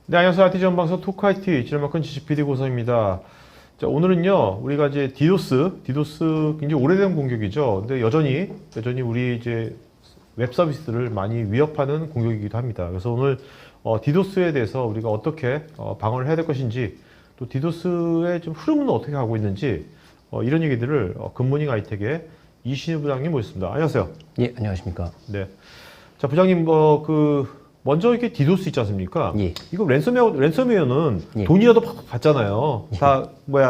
네, 안녕하세요. IT 전방송 토크IT 지난만큼 지식 PD 고성입니다. 자, 오늘은요, 우리가 이제 디도스 굉장히 오래된 공격이죠. 근데 여전히 우리 이제 웹 서비스를 많이 위협하는 공격이기도 합니다. 그래서 오늘 디도스에 대해서 우리가 어떻게 방어를 해야 될 것인지, 또 디도스의 좀 흐름은 어떻게 가고 있는지 이런 얘기들을 굿모닝 아이텍의 이신우 부장님 모셨습니다. 안녕하세요. 예, 안녕하십니까. 네. 자, 부장님 먼저 이렇게 디도스 있지 않습니까? 예. 이거 랜섬웨어는 예. 돈이라도 받잖아요. 예. 다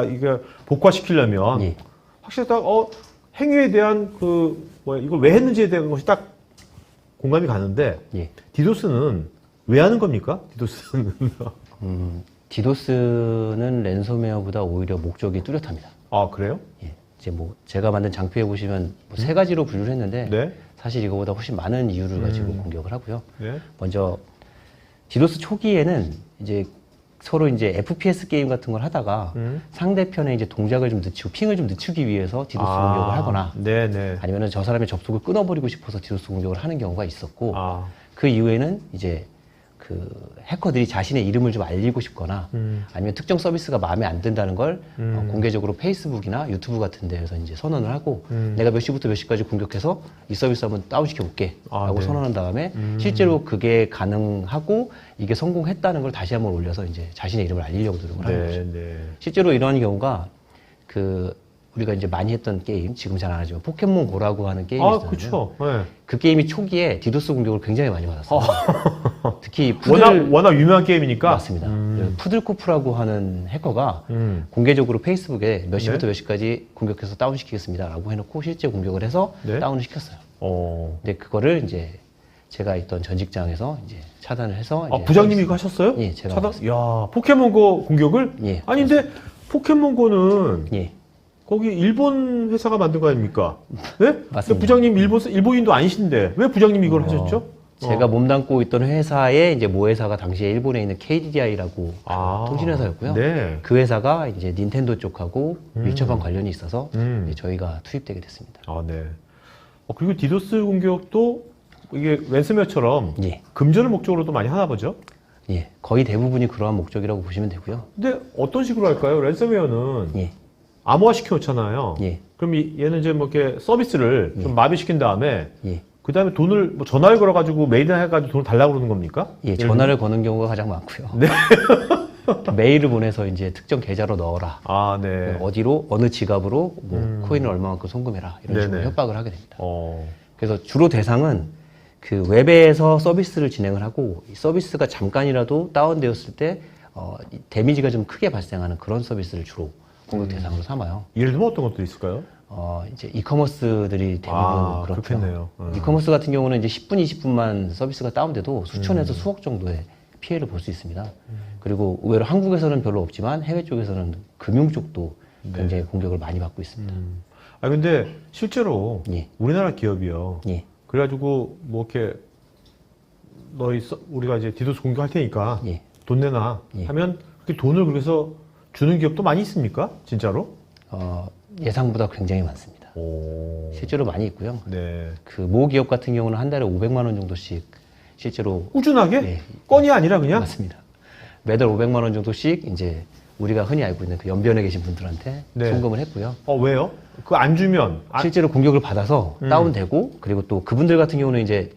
이게 복구시키려면 예. 확실히 딱 행위에 대한 이걸 왜 했는지에 대한 것이 딱 공감이 가는데 예. 디도스는 왜 하는 겁니까? 디도스는 디도스는 랜섬웨어보다 오히려 목적이 뚜렷합니다. 아, 그래요? 예. 이제 제가 만든 장표에 보시면 세 가지로 분류를 했는데 네. 사실 이거보다 훨씬 많은 이유를 가지고 공격을 하고요. 네. 먼저 디도스 초기에는 이제 서로 이제 FPS 게임 같은 걸 하다가 상대편의 이제 동작을 좀 늦추고 핑을 좀 늦추기 위해서 디도스 공격을 하거나 네네. 아니면은 저 사람의 접속을 끊어버리고 싶어서 디도스 공격을 하는 경우가 있었고 그 이후에는 이제 그 해커들이 자신의 이름을 좀 알리고 싶거나 아니면 특정 서비스가 마음에 안 든다는 걸 공개적으로 페이스북이나 유튜브 같은 데에서 이제 선언을 하고 내가 몇 시부터 몇 시까지 공격해서 이 서비스 한번 다운시켜 볼게 라고 네. 선언한 다음에 실제로 그게 가능하고 이게 성공했다는 걸 다시 한번 올려서 이제 자신의 이름을 알리려고 노력을 하는 거죠. 네. 실제로 이런 경우가 우리가 이제 많이 했던 게임, 지금 잘 안 하지만 포켓몬고라고 하는 게임이 있었는데 그렇죠. 네. 그 게임이 초기에 디도스 공격을 굉장히 많이 받았어요. 특히 워낙 유명한 게임이니까. 맞습니다. 푸들코프라고 하는 해커가 공개적으로 페이스북에 몇 시부터 몇 시까지 공격해서 다운시키겠습니다라고 해놓고 실제 공격을 해서 네. 다운을 시켰어요. 근데 그거를 이제 제가 있던 전 직장에서 이제 차단을 해서 이제 부장님이 이거 하셨어요? 예, 제가 차단? 야, 포켓몬고 공격을? 예. 아니 근데 포켓몬고는 예. 거기 일본 회사가 만든 거 아닙니까? 네? 맞습니다. 부장님 일본인도 아니신데 왜 부장님이 이걸 하셨죠? 제가 몸담고 있던 회사의 이제 모회사가 당시에 일본에 있는 KDDI라고 통신회사였고요. 네. 그 회사가 이제 닌텐도 쪽하고 밀접한 관련이 있어서 이제 저희가 투입되게 됐습니다. 네. 그리고 디도스 공격도 이게 랜섬웨어처럼 예. 금전을 목적으로도 많이 하나 보죠? 예, 거의 대부분이 그러한 목적이라고 보시면 되고요. 근데 어떤 식으로 할까요? 랜섬웨어는 예. 암호화 시켜놓잖아요. 예. 그럼 얘는 이제 이렇게 서비스를 좀 마비시킨 다음에 예. 그 다음에 돈을 전화를 걸어가지고 메일을 해가지고 돈을 달라고 그러는 겁니까? 예, 전화를 거는 경우가 가장 많고요. 네. 메일을 보내서 이제 특정 계좌로 넣어라. 네. 어디로, 어느 지갑으로 코인을 얼마만큼 송금해라. 이런 식으로 네네. 협박을 하게 됩니다. 그래서 주로 대상은 그 웹에서 서비스를 진행을 하고 이 서비스가 잠깐이라도 다운되었을 때 데미지가 좀 크게 발생하는 그런 서비스를 주로 공격 대상으로 삼아요. 예를 들면 어떤 것들이 있을까요? 이제 이커머스들이 대부분 그렇죠. 그렇겠네요. 이커머스 같은 경우는 이제 10분, 20분만 서비스가 다운돼도 수천에서 수억 정도의 피해를 볼 수 있습니다. 그리고 의외로 한국에서는 별로 없지만 해외 쪽에서는 금융 쪽도 굉장히 공격을 많이 받고 있습니다. 근데 실제로 예. 우리나라 기업이요. 예. 그래가지고 이렇게 우리가 이제 디도스 공격할 테니까 예. 돈 내놔 예. 하면 그렇게 돈을 그래서 주는 기업도 많이 있습니까? 진짜로? 예상보다 굉장히 많습니다. 실제로 많이 있고요. 네. 그 모 기업 같은 경우는 한 달에 500만 원 정도씩 실제로 꾸준하게? 네. 건이 아니라 그냥? 맞습니다. 매달 500만 원 정도씩 이제 우리가 흔히 알고 있는 그 연변에 계신 분들한테 네. 송금을 했고요. 왜요? 그거 안 주면 실제로 공격을 받아서 다운되고 그리고 또 그분들 같은 경우는 이제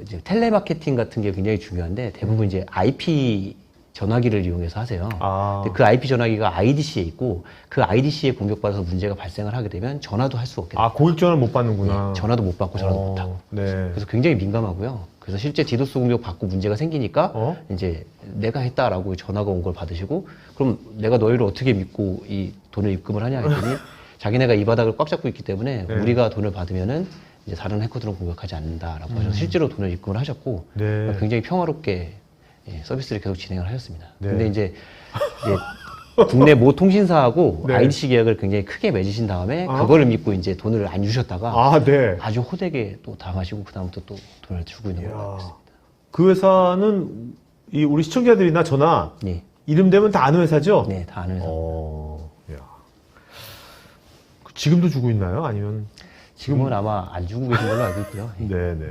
이제 텔레마케팅 같은 게 굉장히 중요한데 대부분 이제 IP 전화기를 이용해서 하세요. 근데 그 IP 전화기가 IDC에 있고 그 IDC에 공격받아서 문제가 발생을 하게 되면 전화도 할 수 없게 돼요. 고객 전화를 못 받는구나. 네, 전화도 못 받고 전화도 못 하고. 네. 그래서 굉장히 민감하고요. 그래서 실제 디도스 공격 받고 문제가 생기니까 이제 내가 했다라고 전화가 온 걸 받으시고 그럼 내가 너희를 어떻게 믿고 이 돈을 입금을 하냐 했더니 자기네가 이 바닥을 꽉 잡고 있기 때문에 네. 우리가 돈을 받으면은 이제 다른 해커들은 공격하지 않는다라고 하셔서 실제로 돈을 입금을 하셨고 네. 굉장히 평화롭게 서비스를 계속 진행을 하셨습니다. 네. 근데 이제 국내 모 통신사하고 네. IDC 계약을 굉장히 크게 맺으신 다음에 그거를 믿고 이제 돈을 안 주셨다가 네. 아주 호되게 또 당하시고 그다음부터 또 돈을 주고 있는 걸로 알고 있습니다. 그 회사는 우리 시청자들이나 저나 네. 이름 되면 다 아는 회사죠? 네, 다 아는 회사. 지금도 주고 있나요? 아니면 지금은 아마 안 주고 계신 걸로 알고 있고요. 예. 네네.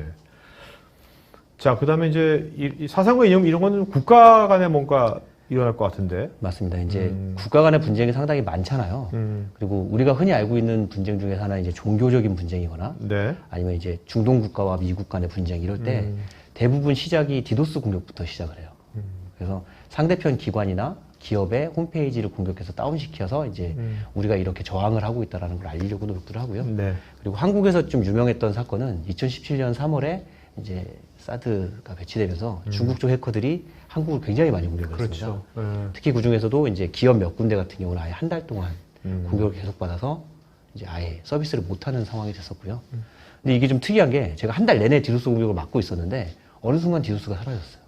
자, 그 다음에 이제 이 사상과 이념 이런 거는 국가 간에 뭔가 일어날 것 같은데. 맞습니다. 이제 국가 간의 분쟁이 상당히 많잖아요. 그리고 우리가 흔히 알고 있는 분쟁 중에 하나는 이제 종교적인 분쟁이거나 네. 아니면 이제 중동 국가와 미국 간의 분쟁 이럴 때 대부분 시작이 디도스 공격부터 시작을 해요. 그래서 상대편 기관이나 기업의 홈페이지를 공격해서 다운시켜서 이제 우리가 이렇게 저항을 하고 있다는 걸 알리려고 노력들을 하고요. 네. 그리고 한국에서 좀 유명했던 사건은 2017년 3월에 이제 사드가 배치되면서 중국 쪽 해커들이 한국을 굉장히 많이 공격을 했습니다. 그렇죠. 특히 그 중에서도 이제 기업 몇 군데 같은 경우는 아예 한 달 동안 공격을 계속 받아서 이제 아예 서비스를 못하는 상황이 됐었고요. 근데 이게 좀 특이한 게 제가 한 달 내내 디도스 공격을 맡고 있었는데 어느 순간 디도스가 사라졌어요.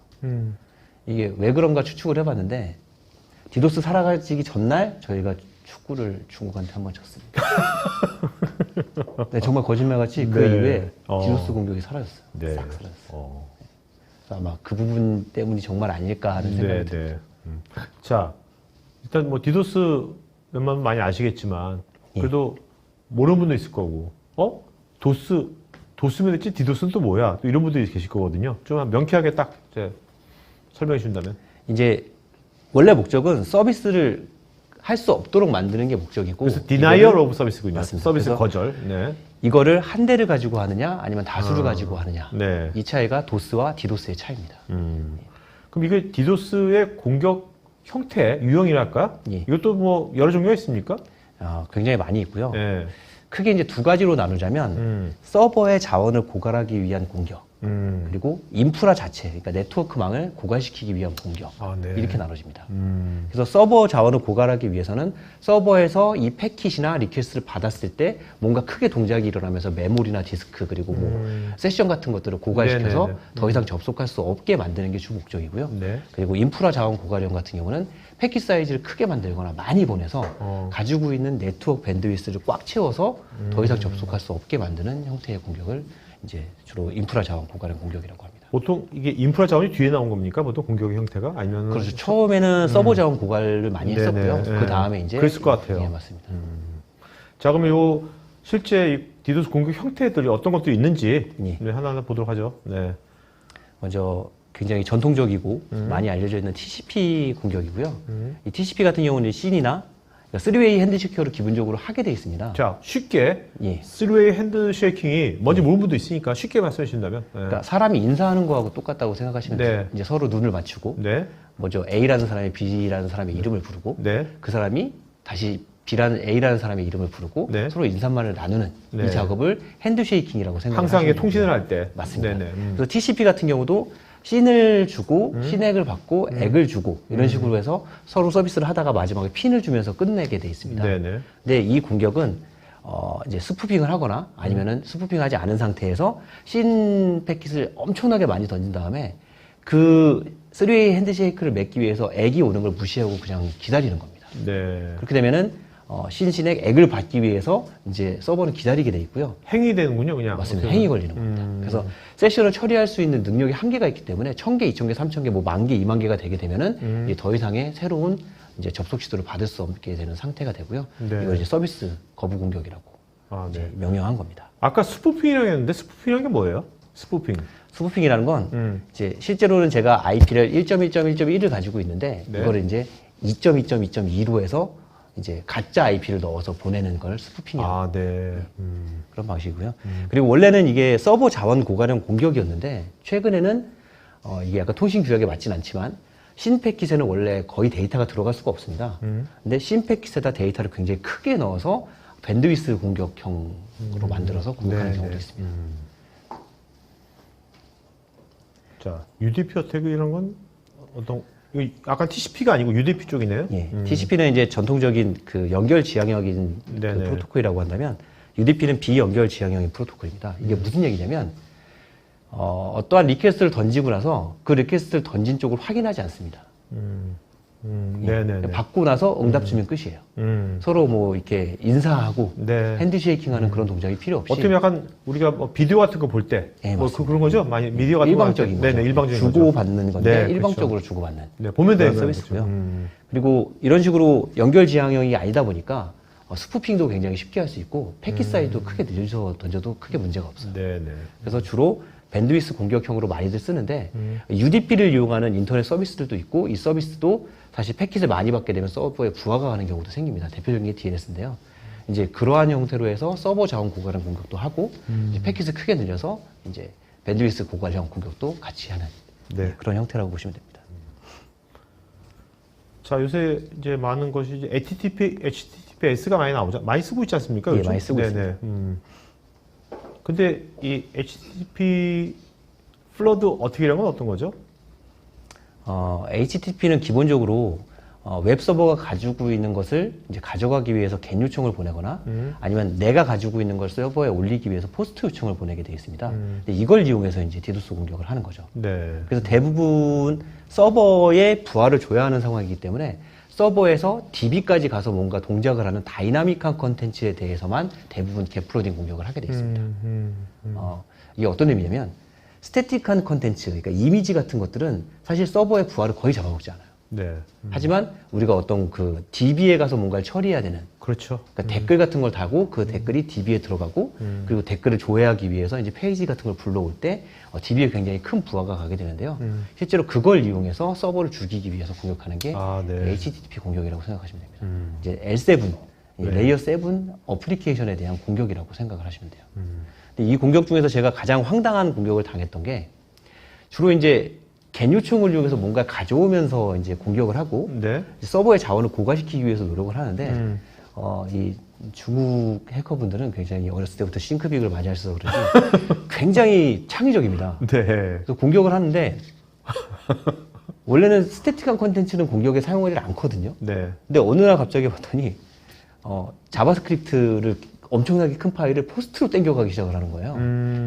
이게 왜 그런가 추측을 해봤는데 디도스 사라지기 전날 저희가 축구를 중국한테 한번 졌습니다. 네, 정말 거짓말같이 그 네. 이후에 디도스 공격이 사라졌어요. 네. 싹 사라졌어요. 그래서 아마 그 부분 때문이 정말 아닐까 하는 생각이 듭니다. 자, 일단 뭐 디도스 웬만하면 많이 아시겠지만 그래도 모르는 분도 있을 거고, 도스면 됐지 디도스는 또 뭐야? 또 이런 분들이 계실 거거든요. 좀 명쾌하게 딱 이제 설명해 준다면. 이제 원래 목적은 서비스를 할 수 없도록 만드는 게 목적이고. 그래서 denial of service군요. 맞습니다. 서비스 그래서 거절. 네. 이거를 한 대를 가지고 하느냐, 아니면 다수를 가지고 하느냐. 네. 이 차이가 도스와 디도스의 차이입니다. 그럼 이게 디도스의 공격 형태, 유형이랄까? 예. 이것도 뭐 여러 종류가 있습니까? 굉장히 많이 있고요. 네. 크게 이제 두 가지로 나누자면 서버의 자원을 고갈하기 위한 공격, 그리고 인프라 자체, 그러니까 네트워크망을 고갈시키기 위한 공격, 네. 이렇게 나눠집니다. 그래서 서버 자원을 고갈하기 위해서는 서버에서 이 패킷이나 리퀘스트를 받았을 때 뭔가 크게 동작이 일어나면서 메모리나 디스크 그리고 뭐 세션 같은 것들을 고갈시켜서 네네네. 더 이상 접속할 수 없게 만드는 게 주 목적이고요. 네. 그리고 인프라 자원 고갈형 같은 경우는 패킷 사이즈를 크게 만들거나 많이 보내서 가지고 있는 네트워크 밴드위스를 꽉 채워서 더 이상 접속할 수 없게 만드는 형태의 공격을 이제 주로 인프라 자원 고갈형 공격이라고 합니다. 보통 이게 인프라 자원이 뒤에 나온 겁니까? 보통 공격의 형태가? 아니면 그렇죠. 처음에는 서버 자원 고갈을 많이 했었고요. 네네. 그 다음에 이제 그랬을 것 같아요. 예, 맞습니다. 자, 그러면 요 실제 이 디도스 공격 형태들이 어떤 것들이 있는지 예. 네, 하나하나 보도록 하죠. 네. 먼저 굉장히 전통적이고 많이 알려져 있는 TCP 공격이고요. 이 TCP 같은 경우는 씬이나 그러니까 3웨이 핸드쉐이킹을 기본적으로 하게 돼 있습니다. 자, 쉽게 예. 3웨이 핸드쉐이킹이 뭔지 모르는 분도 있으니까 쉽게 말씀해 주신다면. 네. 그러니까 사람이 인사하는 거하고 똑같다고 생각하시면 돼요. 네. 이제 서로 눈을 맞추고 네. 먼저 A라는 사람이 B라는 사람의 이름을 부르고 네. 그 사람이 다시 A라는 사람의 이름을 부르고 네. 서로 인사말을 나누는 네. 이 작업을 핸드쉐이킹이라고 생각하시면 항상 이게 돼요. 통신을 할 때. 맞습니다. 네네. 그래서 TCP 같은 경우도 씬을 주고 씬액을 받고 액을 주고 이런 식으로 해서 서로 서비스를 하다가 마지막에 핀을 주면서 끝내게 돼 있습니다. 네네. 근데 이 공격은 이제 스푸핑을 하거나 아니면은 스푸핑하지 않은 상태에서 씬 패킷을 엄청나게 많이 던진 다음에 그 3웨이 핸드쉐이크를 맺기 위해서 액이 오는 걸 무시하고 그냥 기다리는 겁니다. 네. 그렇게 되면은 신신액 액을 받기 위해서 이제 서버는 기다리게 돼 있고요. 행위 되는군요, 그냥. 맞습니다. 행위 걸리는 겁니다. 그래서 세션을 처리할 수 있는 능력이 한계가 있기 때문에 1000개, 2000개, 3000개, 뭐 10,000개, 2만 개가 되게 되면은 이제 더 이상의 새로운 이제 접속 시도를 받을 수 없게 되는 상태가 되고요. 네. 이걸 이제 서비스 거부 공격이라고 네. 명명한 겁니다. 아까 스푸핑이라고 했는데 스푸핑이라는 게 뭐예요? 스푸핑. 스푸핑이라는 건 이제 실제로는 제가 IP를 1.1.1.1을 가지고 있는데 네. 이거를 이제 2.2.2.2로 해서 이제 가짜 IP를 넣어서 보내는 걸 스푸핑이라고 네. 그런 방식이고요. 그리고 원래는 이게 서버 자원 고갈형 공격이었는데 최근에는 이게 약간 통신 규약에 맞진 않지만 신 패킷에는 원래 거의 데이터가 들어갈 수가 없습니다. 근데 신 패킷에다 데이터를 굉장히 크게 넣어서 밴드위스 공격형으로 만들어서 공격하는 네, 경우도 네. 있습니다. 자, UDP 어택 이런 건 어떤 이거 약간 TCP가 아니고 UDP 쪽이네요. 예, TCP는 이제 전통적인 그 연결 지향형인 그 네네. 프로토콜이라고 한다면 UDP는 비연결 지향형인 프로토콜입니다. 이게 무슨 얘기냐면 어떠한 리퀘스트를 던지고 나서 그 리퀘스트를 던진 쪽을 확인하지 않습니다. 네네. 받고 나서 응답 주면 끝이에요. 서로 뭐 이렇게 인사하고 네. 핸드쉐이킹하는 그런 동작이 필요 없이 어떻게 보면 약간 우리가 뭐 비디오 같은 거 볼 때 네, 뭐 맞습니다. 그런 거죠? 많이 미디어 같은 일방적인 거 거죠. 네네, 일방적인 거죠. 주고받는 건데 네, 일방적으로 주고받는 네, 보면 되는 그런 서비스고요. 그리고 이런 식으로 연결 지향형이 아니다 보니까 스푸핑도 굉장히 쉽게 할 수 있고 패킷 사이즈도 크게 늘려서 던져도 크게 문제가 없어요. 네네. 그래서 주로 밴드위스 공격형으로 많이들 쓰는데 UDP를 이용하는 인터넷 서비스들도 있고 이 서비스도 사실 패킷을 많이 받게 되면 서버에 부하가 가는 경우도 생깁니다. 대표적인 게 DNS인데요. 이제 그러한 형태로 해서 서버 자원 고갈형 공격도 하고 이제 패킷을 크게 늘려서 이제 밴드위스 고갈형 공격도 같이 하는 그런 형태라고 보시면 됩니다. 자, 요새 이제 많은 것이 이제 HTTPS가 많이 나오죠. 많이 쓰고 있지 않습니까? 예, 요즘? 많이 쓰고 있습니다. 근데 이 HTTP 플러드 어떻게 이런 건 어떤 거죠? HTTP는 기본적으로 웹 서버가 가지고 있는 것을 이제 가져가기 위해서 겟 요청을 보내거나 아니면 내가 가지고 있는 걸 서버에 올리기 위해서 포스트 요청을 보내게 되어 있습니다. 근데 이걸 이용해서 이제 디도스 공격을 하는 거죠. 네. 그래서 대부분 서버에 부하를 줘야 하는 상황이기 때문에 서버에서 DB까지 가서 뭔가 동작을 하는 다이나믹한 컨텐츠에 대해서만 대부분 겟플로딩 공격을 하게 되어 있습니다. 이게 어떤 의미냐면 스태틱한 컨텐츠, 그러니까 이미지 같은 것들은 사실 서버의 부하를 거의 잡아먹지 않아요. 네. 하지만 우리가 어떤 그 DB에 가서 뭔가를 처리해야 되는 그렇죠. 그러니까 댓글 같은 걸 달고 그 댓글이 DB에 들어가고 그리고 댓글을 조회하기 위해서 이제 페이지 같은 걸 불러올 때 DB에 굉장히 큰 부하가 가게 되는데요. 실제로 그걸 이용해서 서버를 죽이기 위해서 공격하는 게 HTTP 공격이라고 생각하시면 됩니다. 이제 L7, 레이어 7 어플리케이션에 대한 공격이라고 생각을 하시면 돼요. 근데 이 공격 중에서 제가 가장 황당한 공격을 당했던 게 주로 이제 겟 요청을 이용해서 뭔가 가져오면서 이제 공격을 하고 서버의 자원을 고갈시키기 위해서 노력을 하는데 이 중국 해커분들은 굉장히 어렸을 때부터 싱크빅을 많이 하셔서 그런지 굉장히 창의적입니다. 그래서 공격을 하는데 원래는 스태틱한 콘텐츠는 공격에 사용하지 않거든요. 근데 어느 날 갑자기 봤더니 자바스크립트를 엄청나게 큰 파일을 포스트로 땡겨가기 시작을 하는 거예요.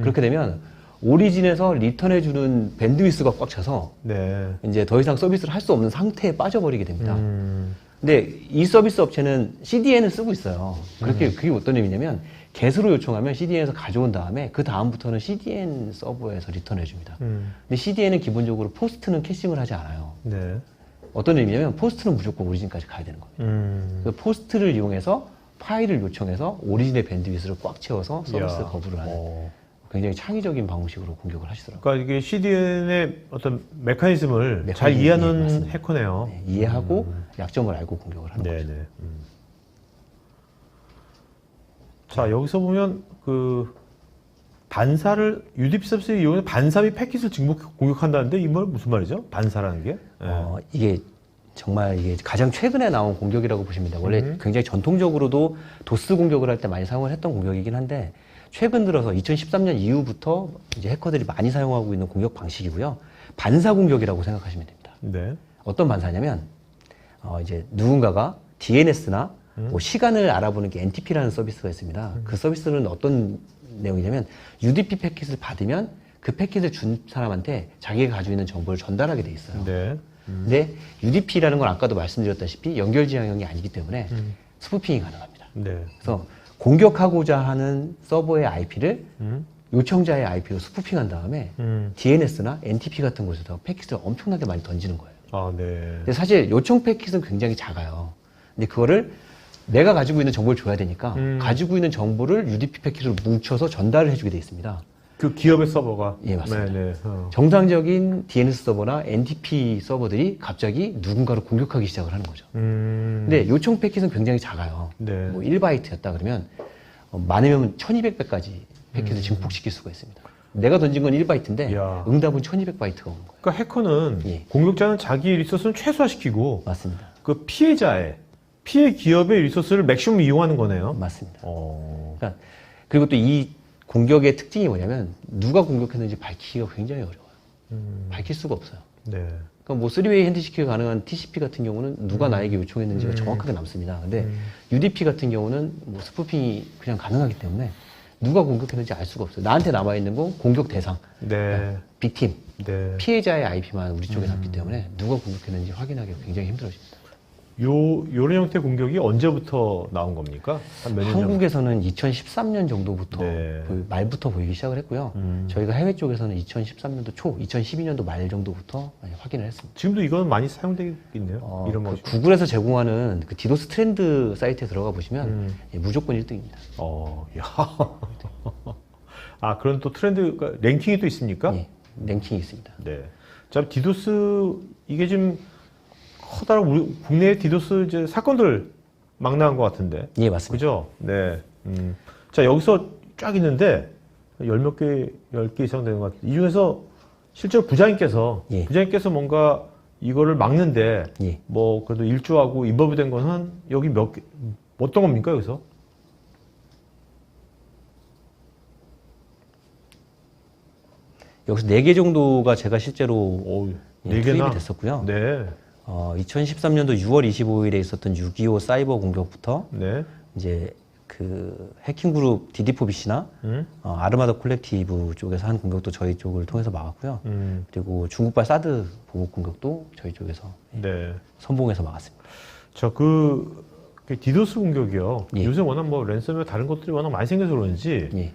그렇게 되면 오리진에서 리턴해주는 밴드위스가 꽉 차서 이제 더 이상 서비스를 할 수 없는 상태에 빠져버리게 됩니다. 근데 이 서비스 업체는 CDN을 쓰고 있어요. 그게 어떤 의미냐면 get으로 요청하면 CDN에서 가져온 다음에 그 다음부터는 CDN 서버에서 리턴해줍니다. 근데 CDN은 기본적으로 포스트는 캐싱을 하지 않아요. 어떤 의미냐면 포스트는 무조건 오리진까지 가야 되는 겁니다. 그 포스트를 이용해서 파일을 요청해서 오리진의 밴드위스를 꽉 채워서 서비스 거부를 하는 굉장히 창의적인 방식으로 공격을 하시더라고요. 그러니까 이게 CDN의 어떤 메커니즘을 잘 이해하는 해커네요. 이해하고 약점을 알고 공격을 하는 거죠. 자, 여기서 보면 그 반사를 UDP 서비스를 이용해서 반사 및 패킷을 공격한다는데 이 말 무슨 말이죠? 반사라는 게? 이게 정말 이게 가장 최근에 나온 공격이라고 보시면 돼요. 원래 굉장히 전통적으로도 도스 공격을 할 때 많이 사용을 했던 공격이긴 한데 최근 들어서 2013년 이후부터 이제 해커들이 많이 사용하고 있는 공격 방식이고요. 반사 공격이라고 생각하시면 됩니다. 어떤 반사냐면 이제 누군가가 DNS나 뭐 시간을 알아보는 게 NTP라는 서비스가 있습니다. 그 서비스는 어떤 내용이냐면 UDP 패킷을 받으면 그 패킷을 준 사람한테 자기가 가지고 있는 정보를 전달하게 돼 있어요. 근데 UDP라는 건 아까도 말씀드렸다시피 연결 지향형이 아니기 때문에 스푸핑이 가능합니다. 그래서 공격하고자 하는 서버의 IP를 요청자의 IP로 스푸핑한 다음에 DNS나 NTP 같은 곳에서 패킷을 엄청나게 많이 던지는 거예요. 근데 사실 요청 패킷은 굉장히 작아요. 근데 그거를 내가 가지고 있는 정보를 줘야 되니까 가지고 있는 정보를 UDP 패킷으로 뭉쳐서 전달을 해주게 돼 있습니다. 그 기업의 서버가? 예, 맞습니다. 정상적인 DNS 서버나 NTP 서버들이 갑자기 누군가를 공격하기 시작을 하는 거죠. 근데 요청 패킷은 굉장히 작아요. 뭐 1바이트였다 그러면 많으면 1200배까지 패킷을 증폭시킬 수가 있습니다. 내가 던진 건 1바이트인데 응답은 1200바이트가 오는 거예요. 그러니까 해커는 공격자는 자기 리소스를 최소화시키고 맞습니다. 그 피해 기업의 리소스를 맥시멈 이용하는 거네요. 맞습니다. 그러니까 그리고 또 이 공격의 특징이 뭐냐면 누가 공격했는지 밝히기가 굉장히 어려워요. 밝힐 수가 없어요. 그러니까 뭐 3웨이 핸드시키가 가능한 TCP 같은 경우는 누가 나에게 요청했는지가 정확하게 남습니다. 근데 UDP 같은 경우는 뭐 스푸핑이 그냥 가능하기 때문에 누가 공격했는지 알 수가 없어요. 나한테 남아있는 건 공격 대상, 빅팀, 피해자의 IP만 우리 쪽에 남기 때문에 누가 공격했는지 확인하기가 굉장히 힘들어집니다. 요런 형태 공격이 언제부터 나온 겁니까? 한 몇 년 전부터? 한국에서는 2013년 정도부터 말부터 보이기 시작을 했고요. 저희가 해외 쪽에서는 2013년도 초, 2012년도 말 정도부터 많이 확인을 했습니다. 지금도 이건 많이 사용되고 있네요. 이런 거. 구글에서 제공하는 그 디도스 트렌드 사이트에 들어가 보시면 무조건 1등입니다. 아, 그런 또 트렌드가, 랭킹이 또 있습니까? 예, 랭킹이 있습니다. 네. 자, 디도스, 이게 지금 커다란 우리 국내 디도스 이제 사건들 막 나온 것 같은데. 예, 맞습니다. 그죠? 네. 자, 여기서 쫙 있는데, 열 개 이상 되는 것 같아요. 이 중에서 실제로 부장님께서 예. 뭔가 이거를 막는데, 예. 뭐, 그래도 일조하고 인volve 된 거는 여기 몇 개, 어떤 겁니까, 여기서? 여기서 4개 정도가 제가 실제로 오, 예, 투입이 됐었고요. 네. 2013년도 6월 25일에 있었던 6.25 사이버 공격부터 네. 이제 그 해킹 그룹 DD4BC나 아르마다 콜렉티브 쪽에서 한 공격도 저희 쪽을 통해서 막았고요. 그리고 중국발 사드 보복 공격도 저희 쪽에서 네. 선봉해서 막았습니다. 자, 그 디도스 공격이요. 예. 요새 워낙 뭐 랜섬웨어 다른 것들이 워낙 많이 생겨서 그런지 예.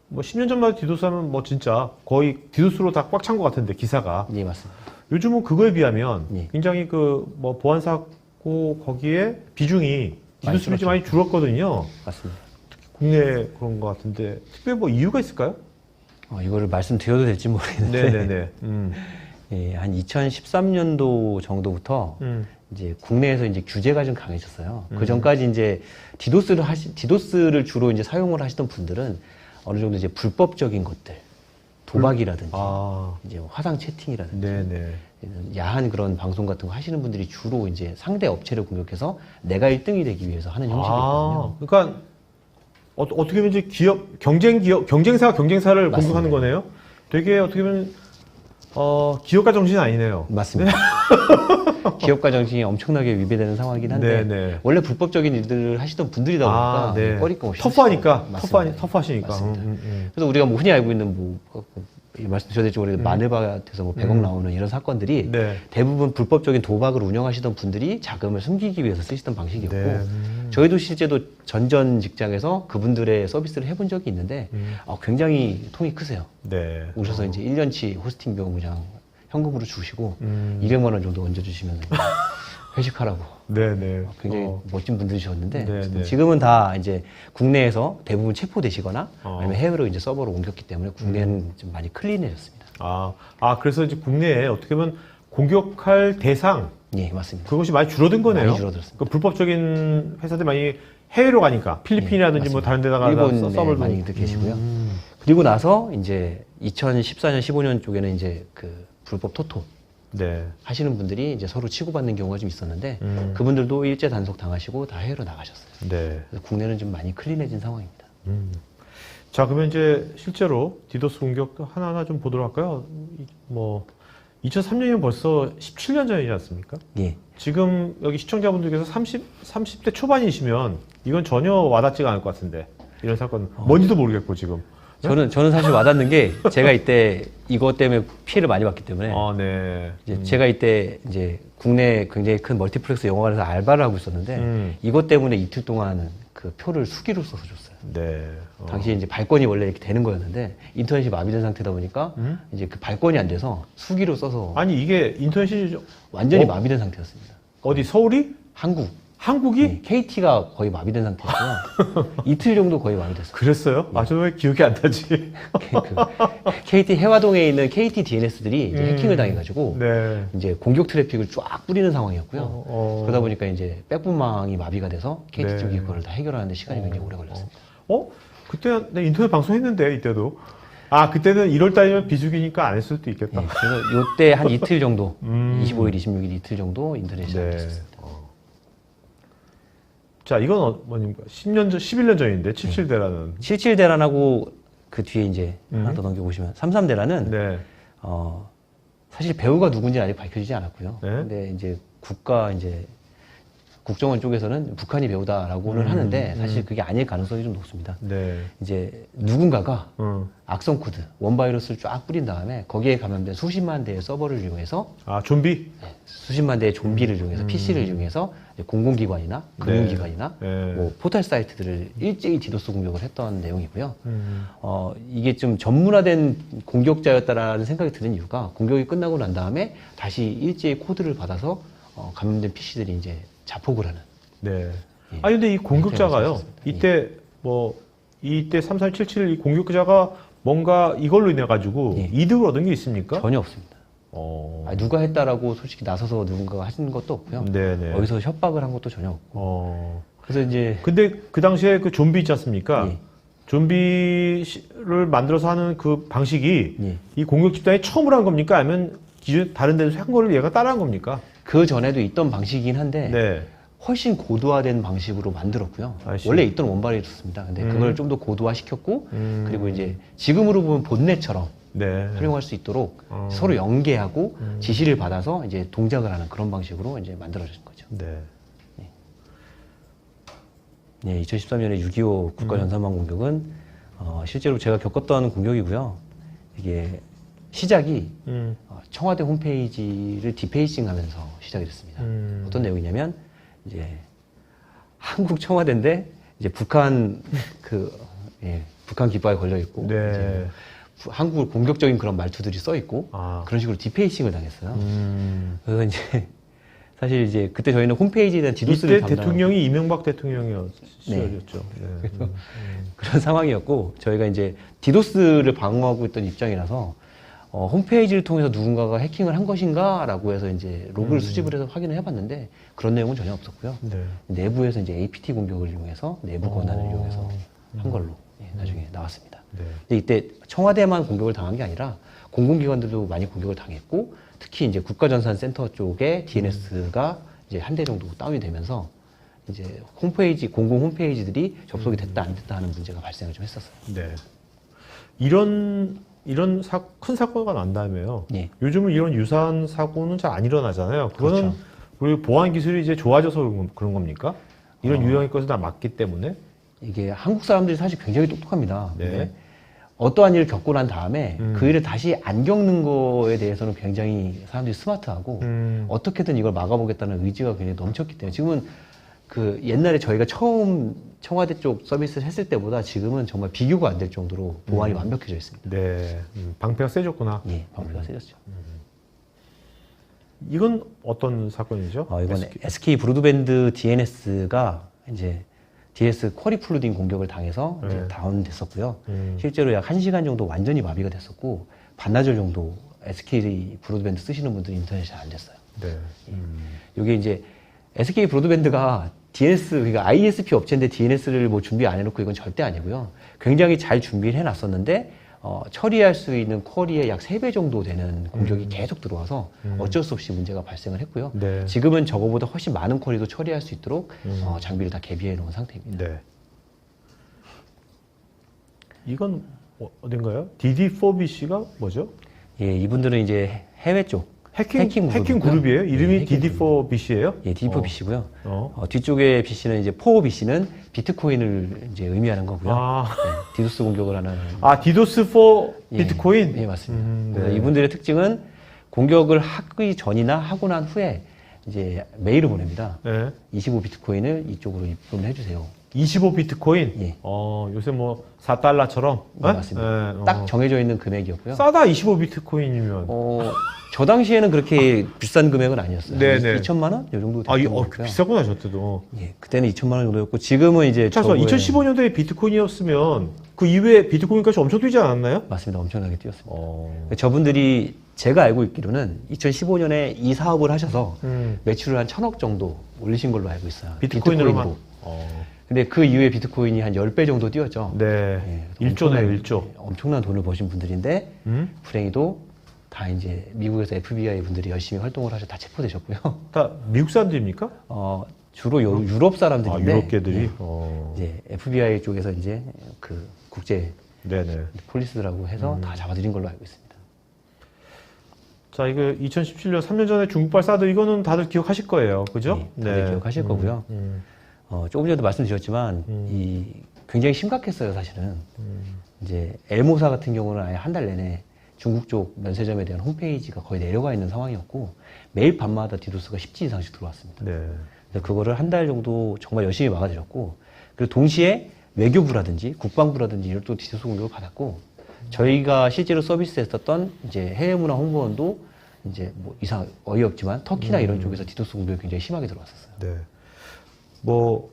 뭐 10년 전만 해도 디도스 하면 뭐 진짜 거의 디도스로 다 꽉 찬 것 같은데 기사가. 예, 맞습니다. 요즘은 그거에 비하면 예. 굉장히 그 뭐 보안 사고 거기에 비중이 디도스로 좀 많이 줄었거든요. 맞습니다. 특히 국내 그런 것 같은데 특별히 뭐 이유가 있을까요? 이거를 말씀드려도 될지 모르겠는데. 네네네. 예, 한 2013년도 정도부터 이제 국내에서 이제 규제가 좀 강해졌어요. 그 전까지 이제 디도스를 주로 이제 사용을 하시던 분들은 어느 정도 이제 불법적인 것들, 도박이라든지, 이제 화상 채팅이라든지, 네네. 야한 그런 방송 같은 거 하시는 분들이 주로 이제 상대 업체를 공격해서 내가 1등이 되기 위해서 하는 형식이거든요. 그러니까 어떻게 보면 이제 경쟁사가 경쟁사를 맞습니다. 공격하는 거네요. 되게 어떻게 보면 기업가 정신이 아니네요. 맞습니다. 기업가 정신이 엄청나게 위배되는 상황이긴 한데 네네. 원래 불법적인 일들을 하시던 분들이다 보니까 네. 꺼리낌 없이 터프하니까 맞습니다. 터프하시니까. 맞습니다. 그래서 우리가 뭐 흔히 알고 있는 뭐 말씀드려야 될지 모르겠는데 마늘밭에서 뭐 100억 나오는 이런 사건들이 네. 대부분 불법적인 도박을 운영하시던 분들이 자금을 숨기기 위해서 쓰시던 방식이었고 네. 저희도 실제로 전전 직장에서 그분들의 서비스를 해본 적이 있는데 굉장히 통이 크세요. 네. 오셔서 이제 1년치 호스팅 비용 그냥 현금으로 주시고 200만 원 정도 얹어주시면 회식하라고. 네네. 굉장히 멋진 분들이셨는데 네네. 지금은 다 이제 국내에서 대부분 체포되시거나 아니면 해외로 이제 서버로 옮겼기 때문에 국내는 좀 많이 클린해졌습니다. 그래서 이제 국내에 어떻게 보면 공격할 대상 예, 맞습니다. 그것이 많이 줄어든 거네요. 많이 줄어들었습니다. 그 불법적인 회사들 많이 해외로 가니까 필리핀이라든지 뭐 다른 데다가 일본에 서버도 많이들 계시고요. 그리고 나서 이제 2014년, 15년 쪽에는 이제 그 불법 토토 네. 하시는 분들이 이제 서로 치고받는 경우가 좀 있었는데 그분들도 일제 단속 당하시고 다 해외로 나가셨어요. 네. 그래서 국내는 좀 많이 클린해진 상황입니다. 자, 그러면 이제 실제로 디도스 공격도 하나하나 좀 보도록 할까요? 뭐 2003년이면 벌써 17년 전이지 않습니까? 예. 지금 여기 시청자분들께서 30대 초반이시면 이건 전혀 와닿지가 않을 것 같은데 이런 사건 뭔지도 모르겠고 지금. 저는 사실 와닿는 게 제가 이때 이것 때문에 피해를 많이 봤기 때문에 네. 이제 제가 이때 이제 국내 굉장히 큰 멀티플렉스 영화관에서 알바를 하고 있었는데 이것 때문에 이틀 동안 그 표를 수기로 써서 줬어요. 네. 당시에 이제 발권이 원래 이렇게 되는 거였는데 인터넷이 마비된 상태다 보니까 이제 그 발권이 안 돼서 수기로 써서 아니 이게 인터넷이 완전히 마비된 상태였습니다. 어디 서울이? 한국이? 네, KT가 거의 마비된 상태였고요. 이틀 정도 거의 마비됐어요. 그랬어요? 저 왜 기억이 안 나지? KT 해화동에 있는 KT DNS들이 이제 해킹을 당해가지고 네. 이제 공격 트래픽을 쫙 뿌리는 상황이었고요. 그러다 보니까 이제 백분망이 마비가 돼서 KT 쪽이 그걸 다 해결하는데 시간이 굉장히 오래 걸렸습니다. 그때 내가 인터넷 방송했는데 이때도. 그때는 1월 달이면 비수기니까 안 했을 수도 있겠다. 네, 그래서 요때 한 이틀 정도, 25일, 26일 이틀 정도 인터넷이 안 됐었습니다. 자, 이건 뭐입니까? 11년 전인데, 77대라는. 77대란하고 그 뒤에 이제 하나 더 넘겨보시면 33대란은 네. 사실 배우가 누군지 아직 밝혀지지 않았고요. 네. 근데 이제 국정원 쪽에서는 북한이 배우다라고는 하는데 사실 그게 아닐 가능성이 좀 높습니다. 네. 이제 누군가가 악성 코드, 원바이러스를 쫙 뿌린 다음에 거기에 감염된 수십만 대의 서버를 이용해서 좀비? 네, 수십만 대의 좀비를 이용해서 PC를 이용해서 공공기관이나 금융기관이나 뭐 포털 사이트들을 일제히 디도스 공격을 했던 내용이고요. 이게 좀 전문화된 공격자였다라는 생각이 드는 이유가 공격이 끝나고 난 다음에 다시 일제히 코드를 받아서 감염된 PC들이 이제 자폭을 하는. 네. 예. 근데 이 공격자가요, 이때 3377 이 공격자가 뭔가 이걸로 인해 가지고 예. 이득을 얻은 게 있습니까? 전혀 없습니다. 누가 했다라고 솔직히 나서서 누군가가 하신 것도 없고요. 네네. 어디서 협박을 한 것도 전혀 없고. 그래서 이제 근데 그 당시에 그 좀비 있지 않습니까? 예. 좀비를 만들어서 하는 그 방식이 예. 이 공격 집단이 처음으로 한 겁니까? 아니면 기존 다른 데서 한 거를 얘가 따라한 겁니까? 그 전에도 있던 방식이긴 한데 네. 훨씬 고도화된 방식으로 만들었고요. 아이씨. 원래 있던 원발이 있었습니다. 근데 그걸 좀 더 고도화시켰고 그리고 이제 지금으로 보면 본넷처럼 네. 활용할 수 있도록 서로 연계하고 지시를 받아서 이제 동작을 하는 그런 방식으로 이제 만들어진 거죠. 네. 네, 2013년에 6.25 국가전산망 공격은 실제로 제가 겪었던 공격이고요. 이게 시작이 청와대 홈페이지를 디페이싱하면서 시작이 됐습니다. 어떤 내용이냐면 이제 한국 청와대인데 이제 북한 북한 깃발이 걸려 있고 네. 이제 한국을 공격적인 그런 말투들이 써 있고 그런 식으로 디페이싱을 당했어요. 그래서 이제 사실 이제 그때 저희는 홈페이지에 대한 디도스를 이때 대통령이 이명박 대통령이었죠. 네. 그래서 그런 상황이었고 저희가 이제 디도스를 방어하고 있던 입장이라서 홈페이지를 통해서 누군가가 해킹을 한 것인가라고 해서 이제 로그를 수집을 해서 확인을 해봤는데 그런 내용은 전혀 없었고요. 네. 내부에서 이제 APT 공격을 이용해서 내부 권한을 이용해서 한 걸로 나중에 나왔습니다. 네. 근데 이때 청와대만 공격을 당한 게 아니라 공공기관들도 많이 공격을 당했고 특히 이제 국가전산센터 쪽에 DNS가 이제 한 대 정도 다운이 되면서 이제 홈페이지 공공 홈페이지들이 접속이 됐다 안 됐다 하는 문제가 발생을 좀 했었어요. 네. 이런 큰 사고가 난다며요. 예. 요즘은 이런 유사한 사고는 잘 안 일어나잖아요. 그거는 그렇죠. 우리 보안 기술이 이제 좋아져서 그런 겁니까? 이런 유형의 것을 다 막기 때문에? 이게 한국 사람들이 사실 굉장히 똑똑합니다. 네. 근데 어떠한 일을 겪고 난 다음에 그 일을 다시 안 겪는 거에 대해서는 굉장히 사람들이 스마트하고 어떻게든 이걸 막아보겠다는 의지가 굉장히 넘쳤기 때문에 지금은 그 옛날에 저희가 처음 청와대 쪽 서비스를 했을 때보다 지금은 정말 비교가 안 될 정도로 보안이 완벽해져 있습니다. 네. 방패가 세졌구나. 예, 방패가 세졌죠. 이건 어떤 사건이죠? 이건 SK 브로드밴드 DNS가 이제 DS 쿼리 플루딩 공격을 당해서 이제 다운됐었고요. 실제로 약 1시간 정도 완전히 마비가 됐었고 반나절 정도 SK 브로드밴드 쓰시는 분들이 인터넷이 잘 안 됐어요. 네. 이게 이제 SK 브로드밴드가 DNS, 그러니까 ISP 업체인데 DNS를 뭐 준비 안 해놓고 이건 절대 아니고요. 굉장히 잘 준비를 해놨었는데 처리할 수 있는 쿼리의 약 3배 정도 되는 공격이 계속 들어와서 어쩔 수 없이 문제가 발생을 했고요. 네. 지금은 저거보다 훨씬 많은 쿼리도 처리할 수 있도록 장비를 다 개비해 놓은 상태입니다. 네. 이건 어딘가요? DD4BC가 뭐죠? 예, 이분들은 이제 해외 쪽 해킹 그룹이에요? 이름이 DD4BC예요? 예, DD4BC고요. 뒤쪽에 BC는 이제 4BC는 비트코인을 이제 의미하는 거고요. 디도스 공격을 하는. 디도스4 비트코인? 예, 맞습니다. 그래서 이분들의 특징은 공격을 하기 전이나 하고 난 후에 이제 메일을 보냅니다. 네. 25 비트코인을 이쪽으로 입금을 해주세요. 25 비트코인? 예. 요새 뭐 4달러처럼? 네, 맞습니다. 딱 정해져 있는 금액이었고요. 싸다, 25 비트코인이면. 저 당시에는 그렇게 비싼 금액은 아니었어요. 네네. 2천만 원? 이 정도 됐던 것 같고요. 비싸구나, 저 때도. 예, 그때는 2천만 원 정도였고, 지금은 이제. 차서 2015년도에 비트코인이었으면 그 이후에 비트코인까지 엄청 뛰지 않았나요? 맞습니다. 엄청나게 뛰었습니다. 저분들이 제가 알고 있기로는 2015년에 이 사업을 하셔서 매출을 한 1,000억 정도 올리신 걸로 알고 있어요. 비트코인으로. 근데 그 이후에 비트코인이 한 10배 정도 뛰었죠. 네. 예, 1조네요, 1조. 엄청난 돈을 버신 분들인데, 불행히도 다 이제 미국에서 FBI 분들이 열심히 활동을 하셔서 다 체포되셨고요. 다 미국 사람들입니까? 주로 유럽 사람들인데. 유럽계들이? 예, 이제 FBI 쪽에서 이제 그 국제 네네. 폴리스라고 해서 다 잡아들인 걸로 알고 있습니다. 자, 이거 2017년 3년 전에 중국발 사드 이거는 다들 기억하실 거예요. 그죠? 네, 다들 기억하실 거고요. 조금 전에도 말씀드렸지만 이 굉장히 심각했어요, 사실은. 이제 엘모사 같은 경우는 아예 한 달 내내 중국 쪽 면세점에 대한 홈페이지가 거의 내려가 있는 상황이었고 매일 밤마다 디도스가 10지 이상씩 들어왔습니다. 네. 그래서 그거를 한 달 정도 정말 열심히 막아드렸고 그리고 동시에 외교부라든지 국방부라든지 이런 또 디도스 공격을 받았고 저희가 실제로 서비스했었던 이제 해외문화 홍보원도 이제 뭐 이상 어이없지만 터키나 이런 쪽에서 디도스 공격이 굉장히 심하게 들어왔었어요. 네. 뭐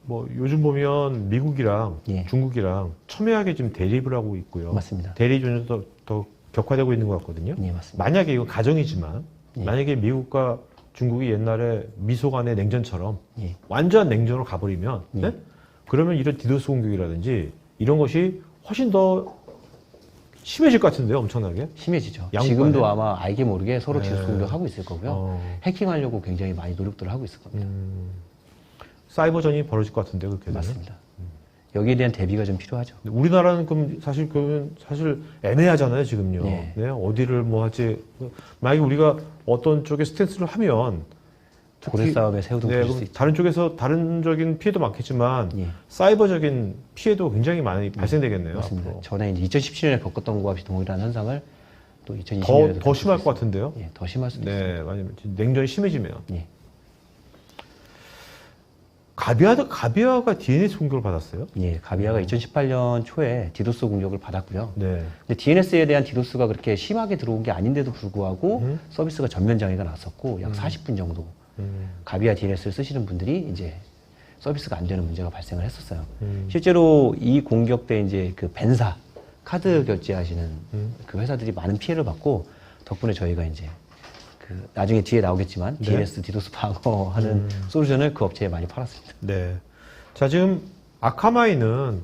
뭐 요즘 보면 미국이랑 예. 중국이랑 첨예하게 지금 대립을 하고 있고요. 맞습니다. 대립이 더 격화되고 있는 것 같거든요. 예, 맞습니다. 만약에 이건 가정이지만 예. 만약에 미국과 중국이 옛날에 미소 간의 냉전처럼 예. 완전 냉전으로 가버리면 예. 네? 그러면 이런 디도스 공격이라든지 이런 것이 훨씬 더 심해질 것 같은데요, 엄청나게. 심해지죠. 양국간에? 지금도 아마 알게 모르게 서로 네. 디도스 공격하고 있을 거고요. 해킹하려고 굉장히 많이 노력들을 하고 있을 겁니다. 사이버전이 벌어질 것 같은데요, 그렇게 되면. 맞습니다. 여기에 대한 대비가 좀 필요하죠. 우리나라는 그럼 사실 애매하잖아요, 지금요. 네. 네, 어디를 뭐 할지. 만약에 우리가 어떤 쪽에 스탠스를 하면 고래 싸움에 새우등 네, 터질 수 그럼 있죠. 다른 쪽에서 다른적인 피해도 많겠지만 예. 사이버적인 피해도 굉장히 많이 발생되겠네요. 맞습니다. 앞으로. 전에 이제 2017년에 겪었던 것과 동일한 현상을 또 2020년에 더 심할 것 같은데요. 예, 더 심할 수도 있습니다. 네, 왜냐면 냉전이 심해지면. 예. 가비아가 DNS 공격을 받았어요? 예, 가비아가 2018년 초에 디도스 공격을 받았고요. 네. 근데 DNS에 대한 디도스가 그렇게 심하게 들어온 게 아닌데도 불구하고 서비스가 전면 장애가 났었고 약 40분 정도 가비아 DNS를 쓰시는 분들이 이제 서비스가 안 되는 문제가 발생을 했었어요. 실제로 이 공격 때 이제 그 벤사 카드 결제하시는 그 회사들이 많은 피해를 받고 덕분에 저희가 이제 그 나중에 뒤에 나오겠지만 네. DNS 디도스 방어하는 솔루션을 그 업체에 많이 팔았습니다. 네. 자, 지금 아카마이는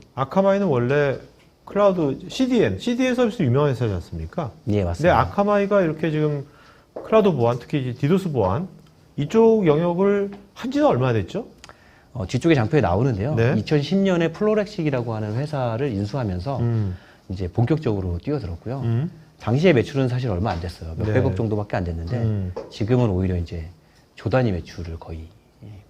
원래 클라우드 CDN 서비스 유명한 회사지 않습니까? 예, 근데 맞습니다. 아카마이가 이렇게 지금 클라우드 보안, 특히 이제 디도스 보안 이쪽 영역을 한 지는 얼마나 됐죠? 뒤쪽에 장표에 나오는데요. 네. 2010년에 플로렉식이라고 하는 회사를 인수하면서 이제 본격적으로 뛰어들었고요. 당시의 매출은 사실 얼마 안 됐어요. 네. 몇백억 정도밖에 안 됐는데 지금은 오히려 이제 조 단위 매출을 거의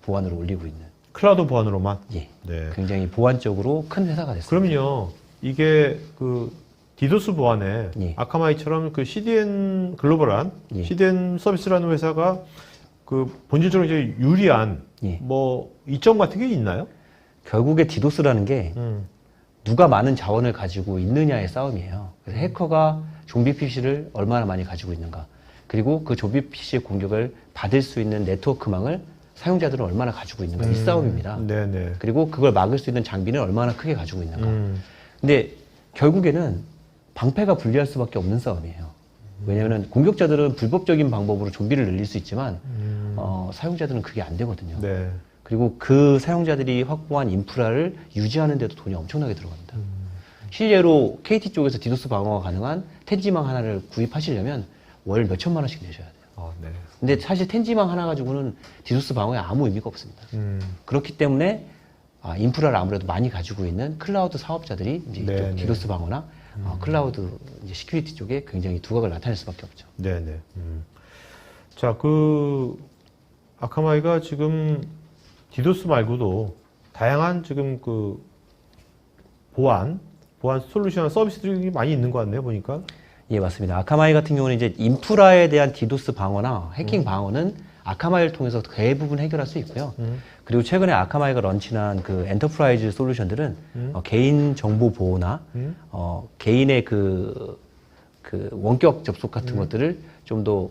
보안으로 올리고 있는 클라우드 보안으로만. 예, 네. 굉장히 보안적으로 큰 회사가 됐습니다. 그럼요. 이게 그 디도스 보안에 예. 아카마이처럼 그 CDN 글로벌한 예. CDN 서비스라는 회사가 그 본질적으로 이제 유리한 예. 뭐 이점 같은 게 있나요? 결국에 디도스라는 게 누가 많은 자원을 가지고 있느냐의 싸움이에요. 그래서 해커가 좀비 PC를 얼마나 많이 가지고 있는가. 그리고 그 좀비 PC의 공격을 받을 수 있는 네트워크망을 사용자들은 얼마나 가지고 있는가. 이 싸움입니다. 네네. 그리고 그걸 막을 수 있는 장비는 얼마나 크게 가지고 있는가. 근데 결국에는 방패가 불리할 수밖에 없는 싸움이에요. 왜냐하면 공격자들은 불법적인 방법으로 좀비를 늘릴 수 있지만 사용자들은 그게 안 되거든요. 네. 그리고 그 사용자들이 확보한 인프라를 유지하는 데도 돈이 엄청나게 들어갑니다. 실제로 KT 쪽에서 디도스 방어가 가능한 텐지망 하나를 구입하시려면 월 몇천만 원씩 내셔야 돼요. 네. 근데 사실 텐지망 하나 가지고는 디도스 방어에 아무 의미가 없습니다. 그렇기 때문에 인프라를 아무래도 많이 가지고 있는 클라우드 사업자들이 이제 네, 이쪽 네. 디도스 방어나 클라우드 이제 시큐리티 쪽에 굉장히 두각을 나타낼 수밖에 없죠. 네네. 자, 그 아카마이가 지금 디도스 말고도 다양한 지금 그 보안 솔루션 서비스들이 많이 있는 것 같네요, 보니까. 예, 맞습니다. 아카마이 같은 경우는 이제 인프라에 대한 디도스 방어나 해킹 방어는 아카마이를 통해서 대부분 해결할 수 있고요. 그리고 최근에 아카마이가 런칭한 그 엔터프라이즈 솔루션들은 개인 정보 보호나 개인의 그 원격 접속 같은 것들을 좀 더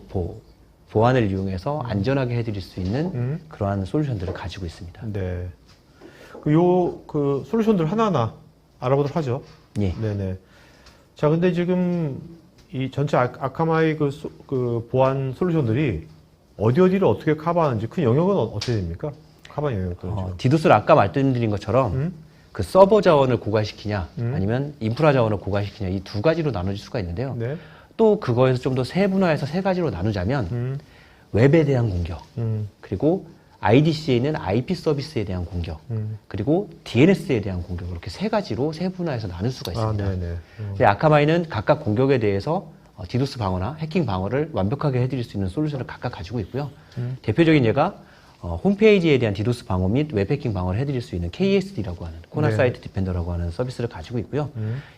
보안을 이용해서 안전하게 해드릴 수 있는 그러한 솔루션들을 가지고 있습니다. 네. 그 솔루션들 하나하나 알아보도록 하죠. 예. 네네. 자, 근데 지금 이 전체 아카마이 그 보안 솔루션들이 어디를 어떻게 커버하는지 큰 영역은 어떻게 됩니까? 커버 영역들은 지금. 디도스를 아까 말씀드린 것처럼 그 서버 자원을 고갈시키냐 아니면 인프라 자원을 고갈시키냐 이 두 가지로 나눠질 수가 있는데요. 네. 또 그거에서 좀 더 세분화해서 세 가지로 나누자면 웹에 대한 공격, 그리고 IDC에 있는 IP 서비스에 대한 공격, 그리고 DNS에 대한 공격 이렇게 세 가지로 세분화해서 나눌 수가 있습니다. 네네. 근데 아카마이는 각각 공격에 대해서 디도스 방어나 해킹 방어를 완벽하게 해드릴 수 있는 솔루션을 각각 가지고 있고요. 대표적인 예가 홈페이지에 대한 디도스 방어 및 웹 해킹 방어를 해드릴 수 있는 KSD라고 하는 코너 네. 사이트 디펜더라고 하는 서비스를 가지고 있고요.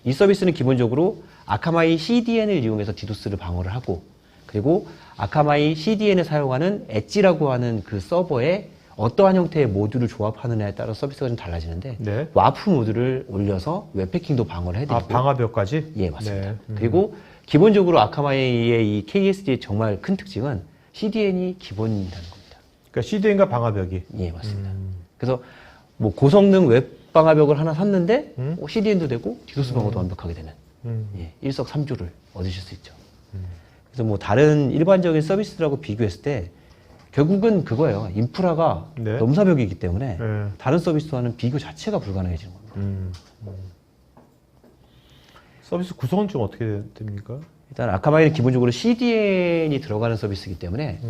이 서비스는 기본적으로 아카마이 CDN을 이용해서 디도스를 방어를 하고 그리고 아카마이 CDN을 사용하는 엣지라고 하는 그 서버에 어떠한 형태의 모듈을 조합하느냐에 따라 서비스가 좀 달라지는데 네. 와프 모듈을 올려서 웹 해킹도 방어를 해드리고 방화벽까지? 예, 맞습니다. 네. 그리고 기본적으로 아카마이의 이 KSD의 정말 큰 특징은 CDN이 기본이라는 겁니다. 그러니까 CDN과 방화벽이. 예, 맞습니다. 그래서 뭐 고성능 웹 방화벽을 하나 샀는데 CDN도 되고 디도스 방어도 완벽하게 되는 예, 일석삼조를 얻으실 수 있죠. 그래서 뭐 다른 일반적인 서비스들하고 비교했을 때 결국은 그거예요. 인프라가 네. 넘사벽이기 때문에 네. 다른 서비스와는 비교 자체가 불가능해지는 겁니다. 서비스 구성은 좀 어떻게 됩니까? 일단 아카마이는 기본적으로 CDN이 들어가는 서비스이기 때문에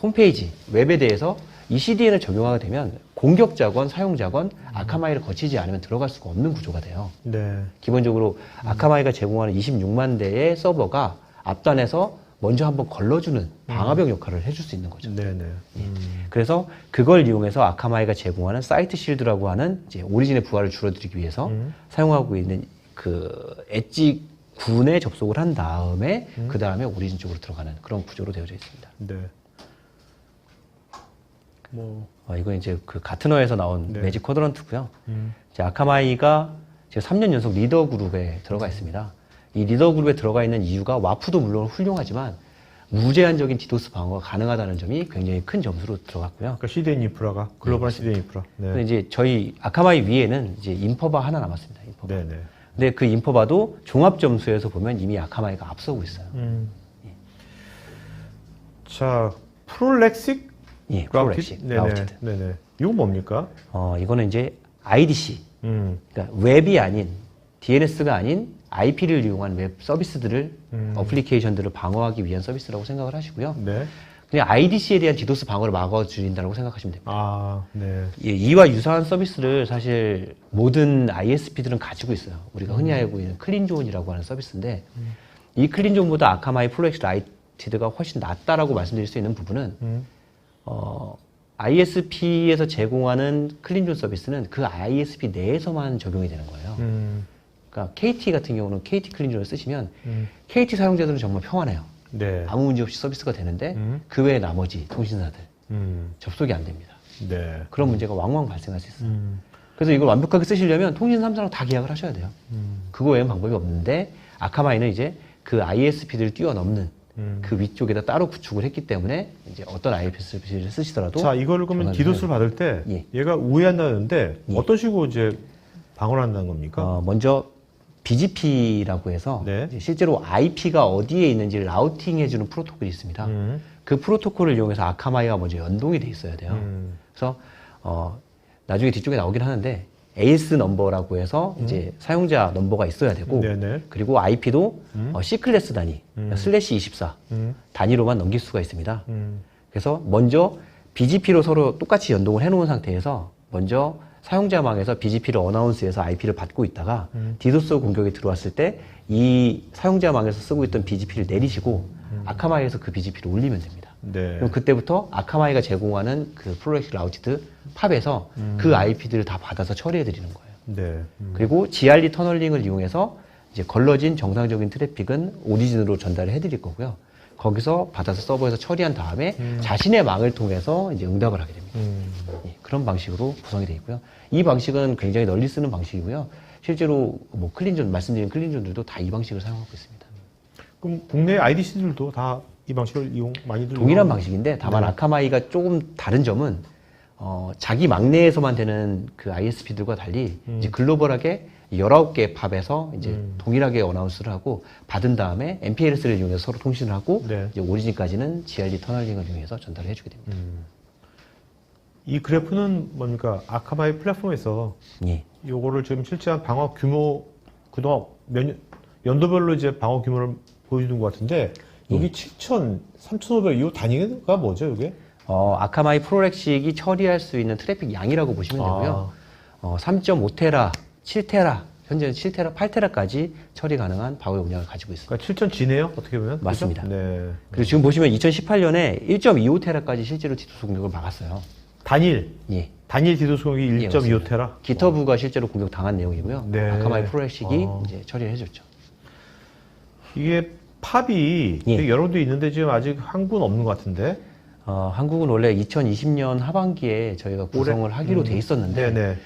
홈페이지, 웹에 대해서 이 CDN을 적용하게 되면 공격자건 사용자건 아카마이를 거치지 않으면 들어갈 수가 없는 구조가 돼요. 네. 기본적으로 아카마이가 제공하는 26만 대의 서버가 앞단에서 먼저 한번 걸러주는 방화벽 역할을 해줄 수 있는 거죠. 네네. 그래서 그걸 이용해서 아카마이가 제공하는 사이트 실드라고 하는 이제 오리진의 부하를 줄여드리기 위해서 사용하고 있는 그 엣지 군에 접속을 한 다음에 그 다음에 오리진 쪽으로 들어가는 그런 구조로 되어져 있습니다. 네. 뭐 이건 이제 그 가트너에서 나온 네. 매직 쿼드런트고요. 이제 아카마이가 지금 3년 연속 리더 그룹에 들어가 있습니다. 이 리더 그룹에 들어가 있는 이유가 와프도 물론 훌륭하지만 무제한적인 디도스 방어가 가능하다는 점이 굉장히 큰 점수로 들어갔고요. 그러니까 CDN 인프라가 글로벌한 CDN 인프라. 네. 근데 이제 저희 아카마이 위에는 이제 인퍼바 하나 남았습니다. 인퍼바. 네네. 근데 그 인퍼바도 종합 점수에서 보면 이미 아카마이가 앞서고 있어요. 자, 프롤렉식? 예, 프로렉식 라우티드. 네네. 이건 뭡니까? 이거는 이제 IDC, 그러니까 웹이 아닌 DNS가 아닌 IP를 이용한 웹 서비스들을 어플리케이션들을 방어하기 위한 서비스라고 생각을 하시고요. 네. 그냥 IDC에 대한 디도스 방어를 막아주린다고 생각하시면 됩니다. 아, 네. 예, 이와 유사한 서비스를 사실 모든 ISP들은 가지고 있어요. 우리가 흔히 알고 있는 클린존이라고 하는 서비스인데 이 클린존보다 아카마이 프로렉시 라이티드가 훨씬 낫다라고 말씀드릴 수 있는 부분은 ISP에서 제공하는 클린존 서비스는 그 ISP 내에서만 적용이 되는 거예요. 그러니까 KT 같은 경우는 KT 클린존을 쓰시면 KT 사용자들은 정말 평안해요. 네. 아무 문제 없이 서비스가 되는데 그 외에 나머지 통신사들 접속이 안 됩니다. 네. 그런 문제가 왕왕 발생할 수 있어요. 그래서 이걸 완벽하게 쓰시려면 통신 3사랑 다 계약을 하셔야 돼요. 그거 외에는 방법이 없는데 아카마이는 이제 그 ISP들을 뛰어넘는 그 위쪽에다 따로 구축을 했기 때문에 이제 어떤 ISP를 쓰시더라도 자, 이거를 그러면 디도스를 받을 때 예. 얘가 우회한다는데 예. 어떤 식으로 이제 방어를 한다는 겁니까? 먼저 BGP라고 해서 네. 이제 실제로 IP가 어디에 있는지를 라우팅해주는 프로토콜이 있습니다. 그 프로토콜을 이용해서 아카마이와 먼저 연동이 돼 있어야 돼요. 그래서 나중에 뒤쪽에 나오긴 하는데 AS 넘버라고 해서 이제 사용자 넘버가 있어야 되고 네네. 그리고 IP도 C클래스 단위, 슬래시 24 단위로만 넘길 수가 있습니다. 그래서 먼저 BGP로 서로 똑같이 연동을 해놓은 상태에서 먼저 사용자망에서 BGP를 어나운스해서 IP를 받고 있다가 디도스 공격이 들어왔을 때 이 사용자망에서 쓰고 있던 BGP를 내리시고 아카마이에서 그 BGP를 올리면 됩니다. 네. 그럼 그때부터 아카마이가 제공하는 그 프로렉시 라우티드 팝에서 그 IP들을 다 받아서 처리해 드리는 거예요. 네. 그리고 GRD 터널링을 이용해서 이제 걸러진 정상적인 트래픽은 오리진으로 전달을 해 드릴 거고요. 거기서 받아서 서버에서 처리한 다음에 자신의 망을 통해서 이제 응답을 하게 됩니다. 예, 그런 방식으로 구성이 되어 있고요. 이 방식은 굉장히 널리 쓰는 방식이고요. 실제로 뭐 클린존, 말씀드린 클린존들도 다 이 방식을 사용하고 있습니다. 그럼 국내 IDC들도 다 이 방식을 많이들 동일한 방식인데 다만 아카마이가 조금 다른 점은 자기 막내에서만 되는 그 ISP들과 달리 이제 글로벌하게 19개 팝에서 이제 동일하게 어나운스를 하고 받은 다음에 MPLS를 이용해서 서로 통신을 하고 네. 이제 오리진까지는 GRD 터널링을 이용해서 전달을 해주게 됩니다. 이 그래프는 뭡니까? 아카마이 플랫폼에서 예. 요거를 지금 실제한 방어 규모 그동안 연도별로 이제 방어 규모를 보여주는 것 같은데 여기 7,000, 3,500 이 단위가 뭐죠, 이게? 아카마이 프로렉식이 처리할 수 있는 트래픽 양이라고 보시면 되고요. 3.5테라, 7테라, 현재는 7테라, 8테라까지 처리 가능한 방어 용량을 가지고 있습니다. 그러니까 7,000G네요, 어떻게 보면. 맞습니다. 그렇죠? 네. 그리고 지금 보시면 2018년에 1.25테라까지 실제로 디도스 공격을 막았어요. 단일 예. 단일 디도스 공격이 예, 1.25테라. 기터브가 실제로 공격 당한 내용이고요. 네. 아카마이 프로렉식이 이제 처리를 해줬죠. 이게 팝이 예. 여러 군데 있는데 지금 아직 한국은 없는 것 같은데. 한국은 원래 2020년 하반기에 저희가 구성을 하기로 돼 있었는데 네네.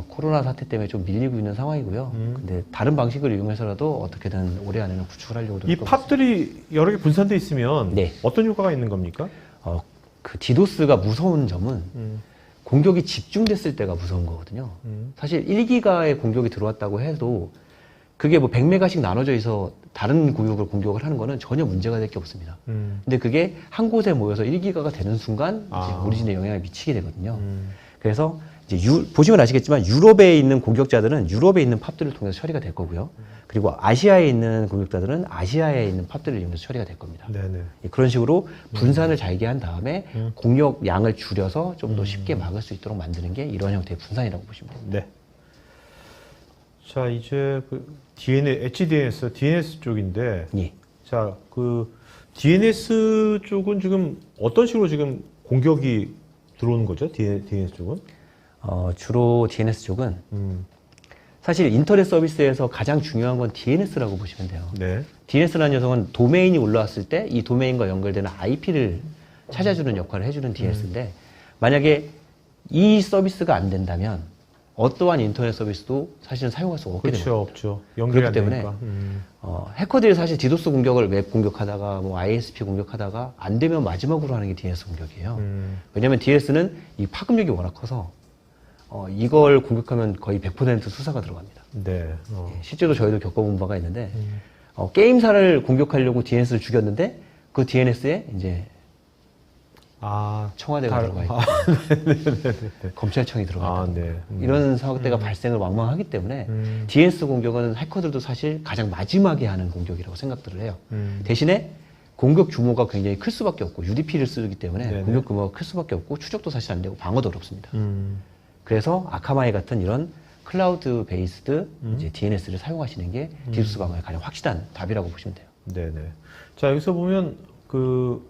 코로나 사태 때문에 좀 밀리고 있는 상황이고요. 근데 다른 방식을 이용해서라도 어떻게든 올해 안에는 구축을 하려고 이 팝들이 여러 개 분산돼 있으면 네. 어떤 효과가 있는 겁니까? 그 디도스가 무서운 점은 공격이 집중됐을 때가 무서운 거거든요. 사실 1기가의 공격이 들어왔다고 해도 그게 뭐 100메가씩 나눠져 있어 다른 구역을 공격을 하는 거는 전혀 문제가 될 게 없습니다. 근데 그게 한 곳에 모여서 1기가가 되는 순간 이제 오리진에 영향을 미치게 되거든요. 그래서 이제 보시면 아시겠지만 유럽에 있는 공격자들은 유럽에 있는 팝들을 통해서 처리가 될 거고요. 그리고 아시아에 있는 공격자들은 아시아에 있는 팝들을 이용해서 처리가 될 겁니다. 네네. 그런 식으로 분산을 잘게 한 다음에 공격 양을 줄여서 좀 더 쉽게 막을 수 있도록 만드는 게 이런 형태의 분산이라고 보시면 됩니다. 네. 자, 이제 그 HDNS, DNS 쪽인데, 예. 자, 그 DNS 쪽은 지금 어떤 식으로 지금 공격이 들어오는 거죠? DNS 쪽은? 주로 DNS 쪽은 사실 인터넷 서비스에서 가장 중요한 건 DNS라고 보시면 돼요. 네. DNS라는 녀석은 도메인이 올라왔을 때 이 도메인과 연결되는 IP를 찾아주는 역할을 해주는 DNS인데 만약에 이 서비스가 안 된다면 어떠한 인터넷 서비스도 사실은 사용할 수가 없게 됩니다. 그렇죠, 없죠. 연결이 안 그렇기 때문에 되니까. 해커들이 사실 디도스 공격을 웹 공격하다가 뭐 ISP 공격하다가 안 되면 마지막으로 하는 게 DNS 공격이에요. 왜냐하면 DNS는 이 파급력이 워낙 커서 이걸 공격하면 거의 100% 수사가 들어갑니다. 네. 예, 실제로 저희도 겪어본 바가 있는데 게임사를 공격하려고 DNS를 죽였는데 그 DNS에 이제 청와대가 들어가 있고 검찰청이 들어가 있고 네. 이런 사고대가 발생을 왕왕하기 때문에 DNS 공격은 해커들도 사실 가장 마지막에 하는 공격이라고 생각들을 해요. 대신에 공격 규모가 굉장히 클 수밖에 없고 UDP를 쓰기 때문에 네네. 공격 규모가 클 수밖에 없고 추적도 사실 안 되고 방어도 어렵습니다. 그래서 아카마이 같은 이런 클라우드 베이스드 이제 DNS를 사용하시는 게 디도스 방어에 가장 확실한 답이라고 보시면 돼요. 네네. 자, 여기서 보면 그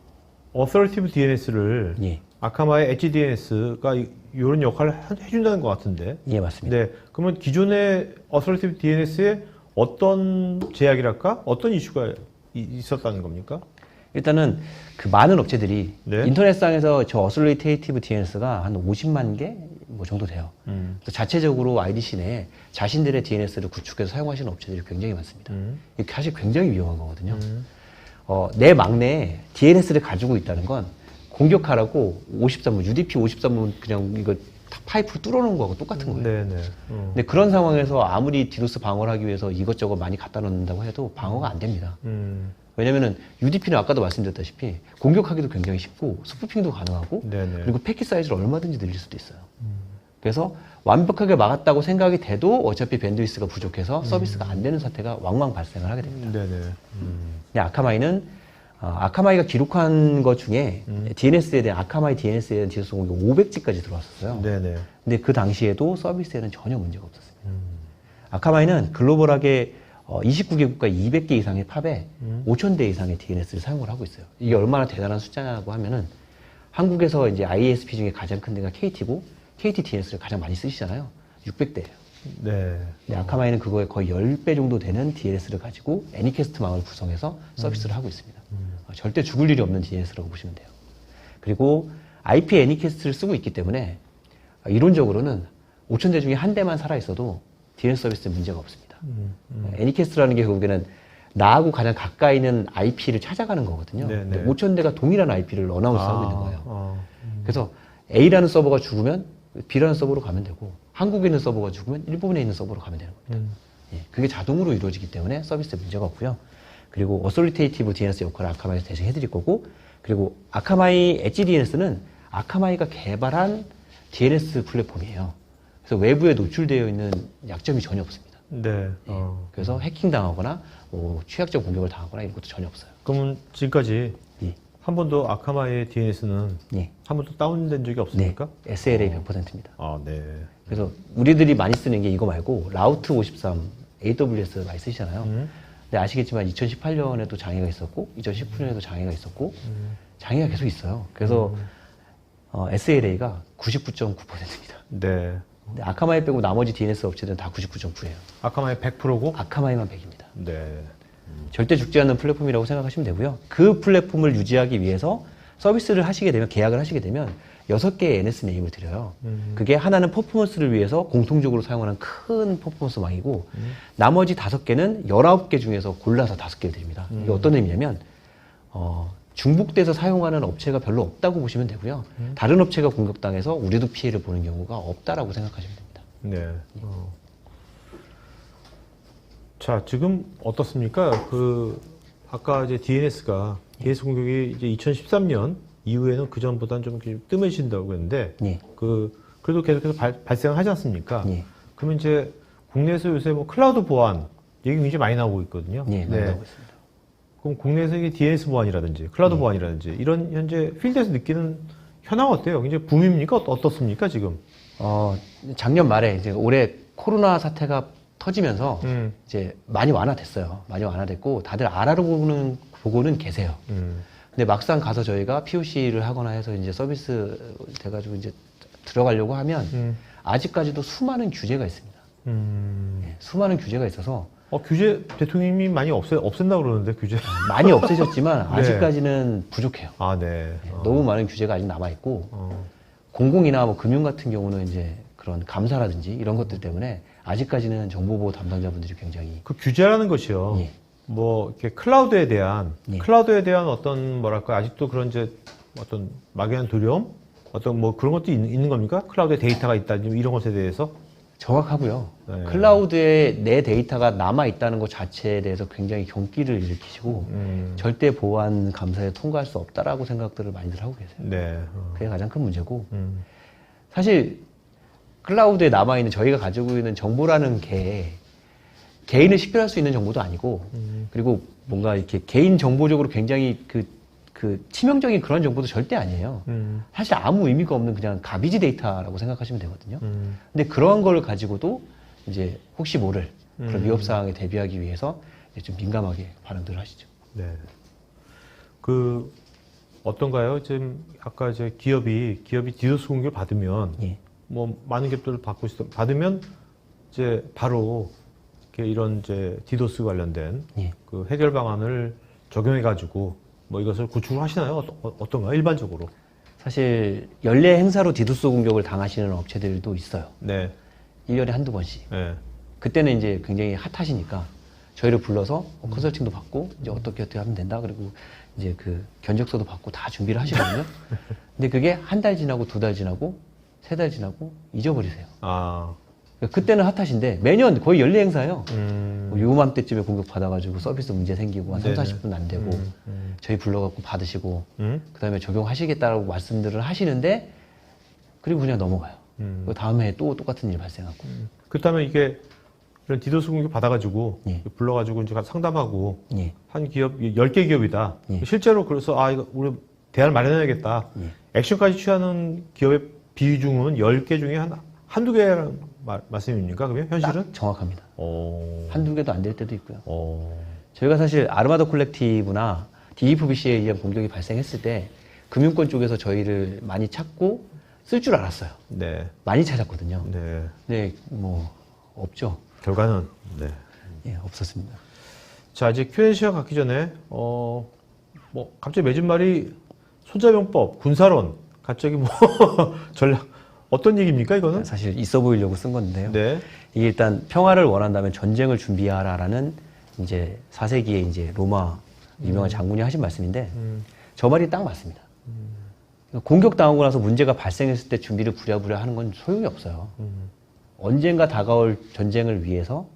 어서리티브 DNS를 예. 아카마의 엣지 DNS가 이런 역할을 해준다는 것 같은데. 예, 맞습니다. 네. 그러면 기존의 어서리티브 DNS에 어떤 제약이랄까? 어떤 이슈가 있었다는 겁니까? 일단은 그 많은 업체들이 네. 인터넷상에서 저 어솔리테이티브 DNS가 한 50만 개 뭐 정도 돼요. 또 자체적으로 IDC 내에 자신들의 DNS를 구축해서 사용하시는 업체들이 굉장히 많습니다. 이게 사실 굉장히 위험한 거거든요. 내 막내에 DNS를 가지고 있다는 건 공격하라고 53문, UDP 53문 그냥 이거 파이프 뚫어놓은 거하고 똑같은 거예요. 네네. 근데 그런 상황에서 아무리 디도스 방어를 하기 위해서 이것저것 많이 갖다 놓는다고 해도 방어가 안 됩니다. 왜냐면은 UDP는 아까도 말씀드렸다시피 공격하기도 굉장히 쉽고 스푸핑도 가능하고 네네. 그리고 패킷 사이즈를 얼마든지 늘릴 수도 있어요. 그래서 완벽하게 막았다고 생각이 돼도 어차피 밴드위스가 부족해서 서비스가 안 되는 사태가 왕왕 발생을 하게 됩니다. 네네. 근데 아카마이는 아카마이가 기록한 것 중에 DNS에 대한 아카마이 DNS에 대한 디도스 공격 500지까지 들어왔었어요. 네네. 근데 그 당시에도 서비스에는 전혀 문제가 없었습니다. 아카마이는 글로벌하게 29개 국가 200개 이상의 팝에 5,000대 이상의 DNS를 사용을 하고 있어요. 이게 얼마나 대단한 숫자냐고 하면은 한국에서 이제 ISP 중에 가장 큰 데가 KT고 KT DNS를 가장 많이 쓰시잖아요. 600대예요. 네. 근데 아카마이는 그거에 거의 10배 정도 되는 DNS를 가지고 애니캐스트망을 구성해서 서비스를 하고 있습니다. 절대 죽을 일이 없는 DNS라고 보시면 돼요. 그리고 IP 애니캐스트를 쓰고 있기 때문에 이론적으로는 5,000대 중에 한 대만 살아있어도 DNS 서비스에 문제가 없습니다. 애니캐스트라는 게 결국에는 나하고 가장 가까이 있는 IP를 찾아가는 거거든요. 근데 5,000대가 동일한 IP를 어나운스하고 있는 거예요. 그래서 A라는 서버가 죽으면 B라는 서버로 가면 되고 한국에 있는 서버가 죽으면 일본에 있는 서버로 가면 되는 겁니다. 예, 그게 자동으로 이루어지기 때문에 서비스에 문제가 없고요. 그리고 어솔리테이티브 DNS 역할을 아카마이에서 대신 해드릴 거고 그리고 아카마이 엣지 DNS는 아카마이가 개발한 DNS 플랫폼이에요. 그래서 외부에 노출되어 있는 약점이 전혀 없습니다. 네. 예, 그래서 해킹당하거나 뭐 취약점 공격을 당하거나 이런 것도 전혀 없어요. 그러면 지금까지 예. 한 번도 아카마의 DNS는 예. 한 번도 다운된 적이 없습니까? 네, SLA 100%입니다. 아, 네. 그래서 우리들이 많이 쓰는 게 이거 말고 라우트 53 AWS 많이 쓰시잖아요. 근데 아시겠지만 2018년에도 장애가 있었고 2019년에도 장애가 있었고 장애가 계속 있어요. 그래서 SLA가 99.9%입니다. 네. 근데 아카마이 빼고 나머지 DNS 업체들은 다 99.9예요. 아카마의 100%고? 아카마이만 100입니다. 네. 절대 죽지 않는 플랫폼이라고 생각하시면 되고요. 그 플랫폼을 유지하기 위해서 서비스를 하시게 되면, 계약을 하시게 되면 6개의 NS 네임을 드려요. 그게 하나는 퍼포먼스를 위해서 공통적으로 사용하는 큰 퍼포먼스망이고 나머지 5개는 19개 중에서 골라서 5개를 드립니다. 이게 어떤 의미냐면 중복돼서 사용하는 업체가 별로 없다고 보시면 되고요. 다른 업체가 공격당해서 우리도 피해를 보는 경우가 없다라고 생각하시면 됩니다. 네. 자, 지금 어떻습니까? 아까 이제 DNS가, DNS 공격이 이제 2013년 이후에는 그 전보다는 좀 이렇게 뜸해진다고 했는데, 예. 그래도 계속해서 발생을 하지 않습니까? 예. 그러면 이제 국내에서 요새 뭐 클라우드 보안 얘기 굉장히 많이 나오고 있거든요. 예, 많이 나오고 있습니다. 그럼 국내에서 이게 DNS 보안이라든지 클라우드 예. 보안이라든지 이런 현재 필드에서 느끼는 현황 어때요? 굉장히 붐입니까? 어떻습니까, 지금? 작년 말에 이제 올해 코로나 사태가 터지면서 이제 많이 완화됐어요. 많이 완화됐고 다들 알아보고는 계세요. 근데 막상 가서 저희가 POC를 하거나 해서 이제 서비스 돼가지고 이제 들어가려고 하면 아직까지도 수많은 규제가 있습니다. 예, 수많은 규제가 있어서 규제 대통령님이 많이 없앤다 그러는데 규제 많이 없애졌지만 네. 아직까지는 부족해요. 아, 네. 예, 너무 많은 규제가 아직 남아 있고 공공이나 뭐 금융 같은 경우는 이제 그런 감사라든지 이런 것들 때문에 아직까지는 정보보호 담당자분들이 굉장히 그 규제라는 것이요. 예. 뭐 이렇게 클라우드에 대한 예. 어떤 뭐랄까 아직도 그런 이제 어떤 막연한 두려움, 어떤 뭐 그런 것도 있는 겁니까? 클라우드에 데이터가 있다 이런 것에 대해서? 정확하고요. 네. 클라우드에 내 데이터가 남아 있다는 것 자체에 대해서 굉장히 경기를 일으키시고 절대 보안 감사에 통과할 수 없다라고 생각들을 많이들 하고 계세요. 네. 그게 가장 큰 문제고 사실 클라우드에 남아 있는 저희가 가지고 있는 정보라는 게 개인을 식별할 수 있는 정보도 아니고 그리고 뭔가 이렇게 개인 정보적으로 굉장히 그 치명적인 그런 정보도 절대 아니에요. 사실 아무 의미가 없는 그냥 가비지 데이터라고 생각하시면 되거든요. 근데 그러한 걸 가지고도 이제 혹시 모를 그런 위협 사항에 대비하기 위해서 이제 좀 민감하게 반응들을 하시죠. 네. 어떤가요? 지금 아까 이제 기업이 디도스 공격을 받으면 예. 뭐 많은 기업들을 받으면 이제 바로 이렇게 이런 이제 디도스 관련된 예. 그 해결 방안을 적용해 가지고 뭐 이것을 구축을 하시나요? 어떤가요? 일반적으로? 사실 연례 행사로 디도스 공격을 당하시는 업체들도 있어요. 네. 1년에 한두 번씩. 네. 그때는 이제 굉장히 핫하시니까 저희를 불러서 컨설팅도 받고 이제 어떻게 하면 된다. 그리고 이제 그 견적서도 받고 다 준비를 하시거든요. 근데 그게 한 달 지나고 두 달 지나고 세 달 지나고 잊어버리세요. 아. 그때는 핫하신데 매년 거의 연례 행사예요. 뭐 요맘때쯤에 공격 받아가지고 서비스 문제 생기고 한 3, 40분 안 되고 저희 불러갖고 받으시고 그 다음에 적용하시겠다라고 말씀들을 하시는데 그리고 그냥 넘어가요. 그 다음 해에 또 똑같은 일 발생하고. 그렇다면 이게 이런 디도스 공격 받아가지고 예. 불러가지고 이제 상담하고 예. 한 기업 10개 기업이다. 예. 실제로 그래서 이거 우리 대안을 마련해야겠다. 예. 액션까지 취하는 기업의 비중은 10개 중에 한두 개라는 말씀입니까? 그러면 현실은? 딱 정확합니다. 오. 한두 개도 안 될 때도 있고요. 오. 저희가 사실 아르마도 콜렉티브나 DEFBC에 의한 공격이 발생했을 때 금융권 쪽에서 저희를 많이 찾고 쓸 줄 알았어요. 네. 많이 찾았거든요. 네. 근데 뭐 없죠. 결과는 네. 예, 없었습니다. 자, 이제 Q&A 시간 갖기 전에 뭐 갑자기 맺은 말이 손자병법, 군사론, 갑자기 뭐 전략 어떤 얘기입니까, 이거는? 사실 있어 보이려고 쓴 건데요. 네. 이게 일단 평화를 원한다면 전쟁을 준비하라라는 이제 4세기에 이제 로마 유명한 장군이 하신 말씀인데 저 말이 딱 맞습니다. 공격당하고 나서 문제가 발생했을 때 준비를 부랴부랴 하는 건 소용이 없어요. 언젠가 다가올 전쟁을 위해서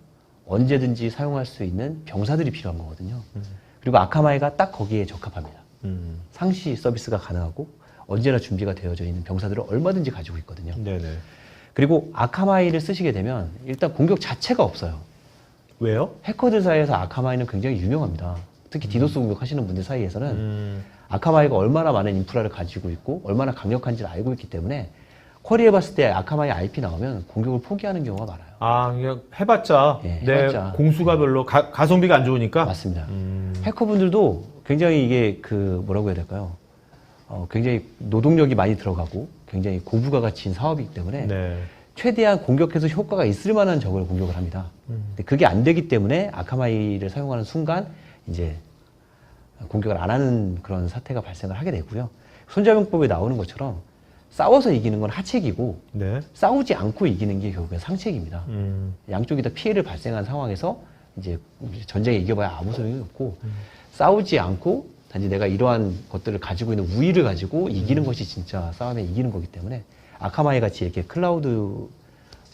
언제든지 사용할 수 있는 병사들이 필요한 거거든요. 그리고 아카마이가 딱 거기에 적합합니다. 상시 서비스가 가능하고 언제나 준비가 되어져 있는 병사들을 얼마든지 가지고 있거든요. 네네. 그리고 아카마이를 쓰시게 되면 일단 공격 자체가 없어요. 왜요? 해커들 사이에서 아카마이는 굉장히 유명합니다. 특히 디도스 공격하시는 분들 사이에서는 아카마이가 얼마나 많은 인프라를 가지고 있고 얼마나 강력한지를 알고 있기 때문에 쿼리해봤을 때 아카마이 IP 나오면 공격을 포기하는 경우가 많아요. 그냥 해봤자 예, 내 해봤자. 공수가 별로 가성비가 안 좋으니까. 맞습니다. 해커분들도 굉장히 이게 뭐라고 해야 될까요? 굉장히 노동력이 많이 들어가고 굉장히 고부가 가치인 사업이기 때문에 네. 최대한 공격해서 효과가 있을 만한 적을 공격을 합니다. 근데 그게 안 되기 때문에 아카마이를 사용하는 순간 이제 공격을 안 하는 그런 사태가 발생을 하게 되고요. 손자병법에 나오는 것처럼 싸워서 이기는 건 하책이고 네. 싸우지 않고 이기는 게 결국엔 상책입니다. 양쪽이 다 피해를 발생한 상황에서 이제 전쟁에 이겨봐야 아무 소용이 없고 싸우지 않고 단지 내가 이러한 것들을 가지고 있는 우위를 가지고 이기는 것이 진짜 싸움에 이기는 거기 때문에 아카마이 같이 이렇게 클라우드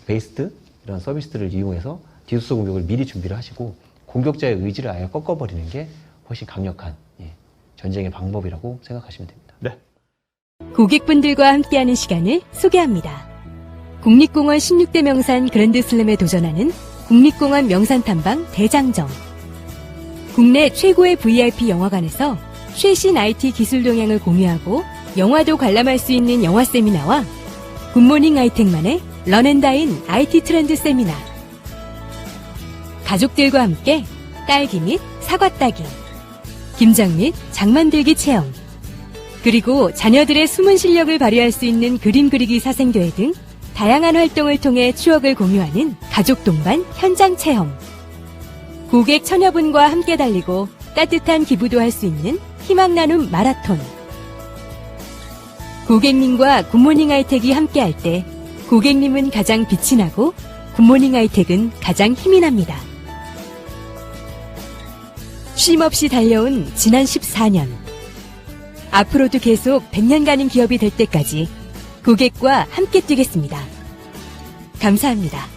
베이스드 이런 서비스들을 이용해서 디도스 공격을 미리 준비를 하시고 공격자의 의지를 아예 꺾어버리는 게 훨씬 강력한 전쟁의 방법이라고 생각하시면 됩니다. 네. 고객분들과 함께하는 시간을 소개합니다. 국립공원 16대 명산 그랜드슬램에 도전하는 국립공원 명산탐방 대장정. 국내 최고의 VIP 영화관에서 최신 IT 기술 동향을 공유하고 영화도 관람할 수 있는 영화 세미나와 굿모닝 하이텍만의 런앤다인 IT 트렌드 세미나. 가족들과 함께 딸기 및 사과 따기, 김장 및 장 만들기 체험, 그리고 자녀들의 숨은 실력을 발휘할 수 있는 그림 그리기 사생대회 등 다양한 활동을 통해 추억을 공유하는 가족 동반 현장 체험. 고객 천여 분과 함께 달리고 따뜻한 기부도 할 수 있는 희망 나눔 마라톤. 고객님과 굿모닝 하이텍이 함께할 때 고객님은 가장 빛이 나고 굿모닝 하이텍은 가장 힘이 납니다. 쉼 없이 달려온 지난 14년. 앞으로도 계속 100년간인 기업이 될 때까지 고객과 함께 뛰겠습니다. 감사합니다.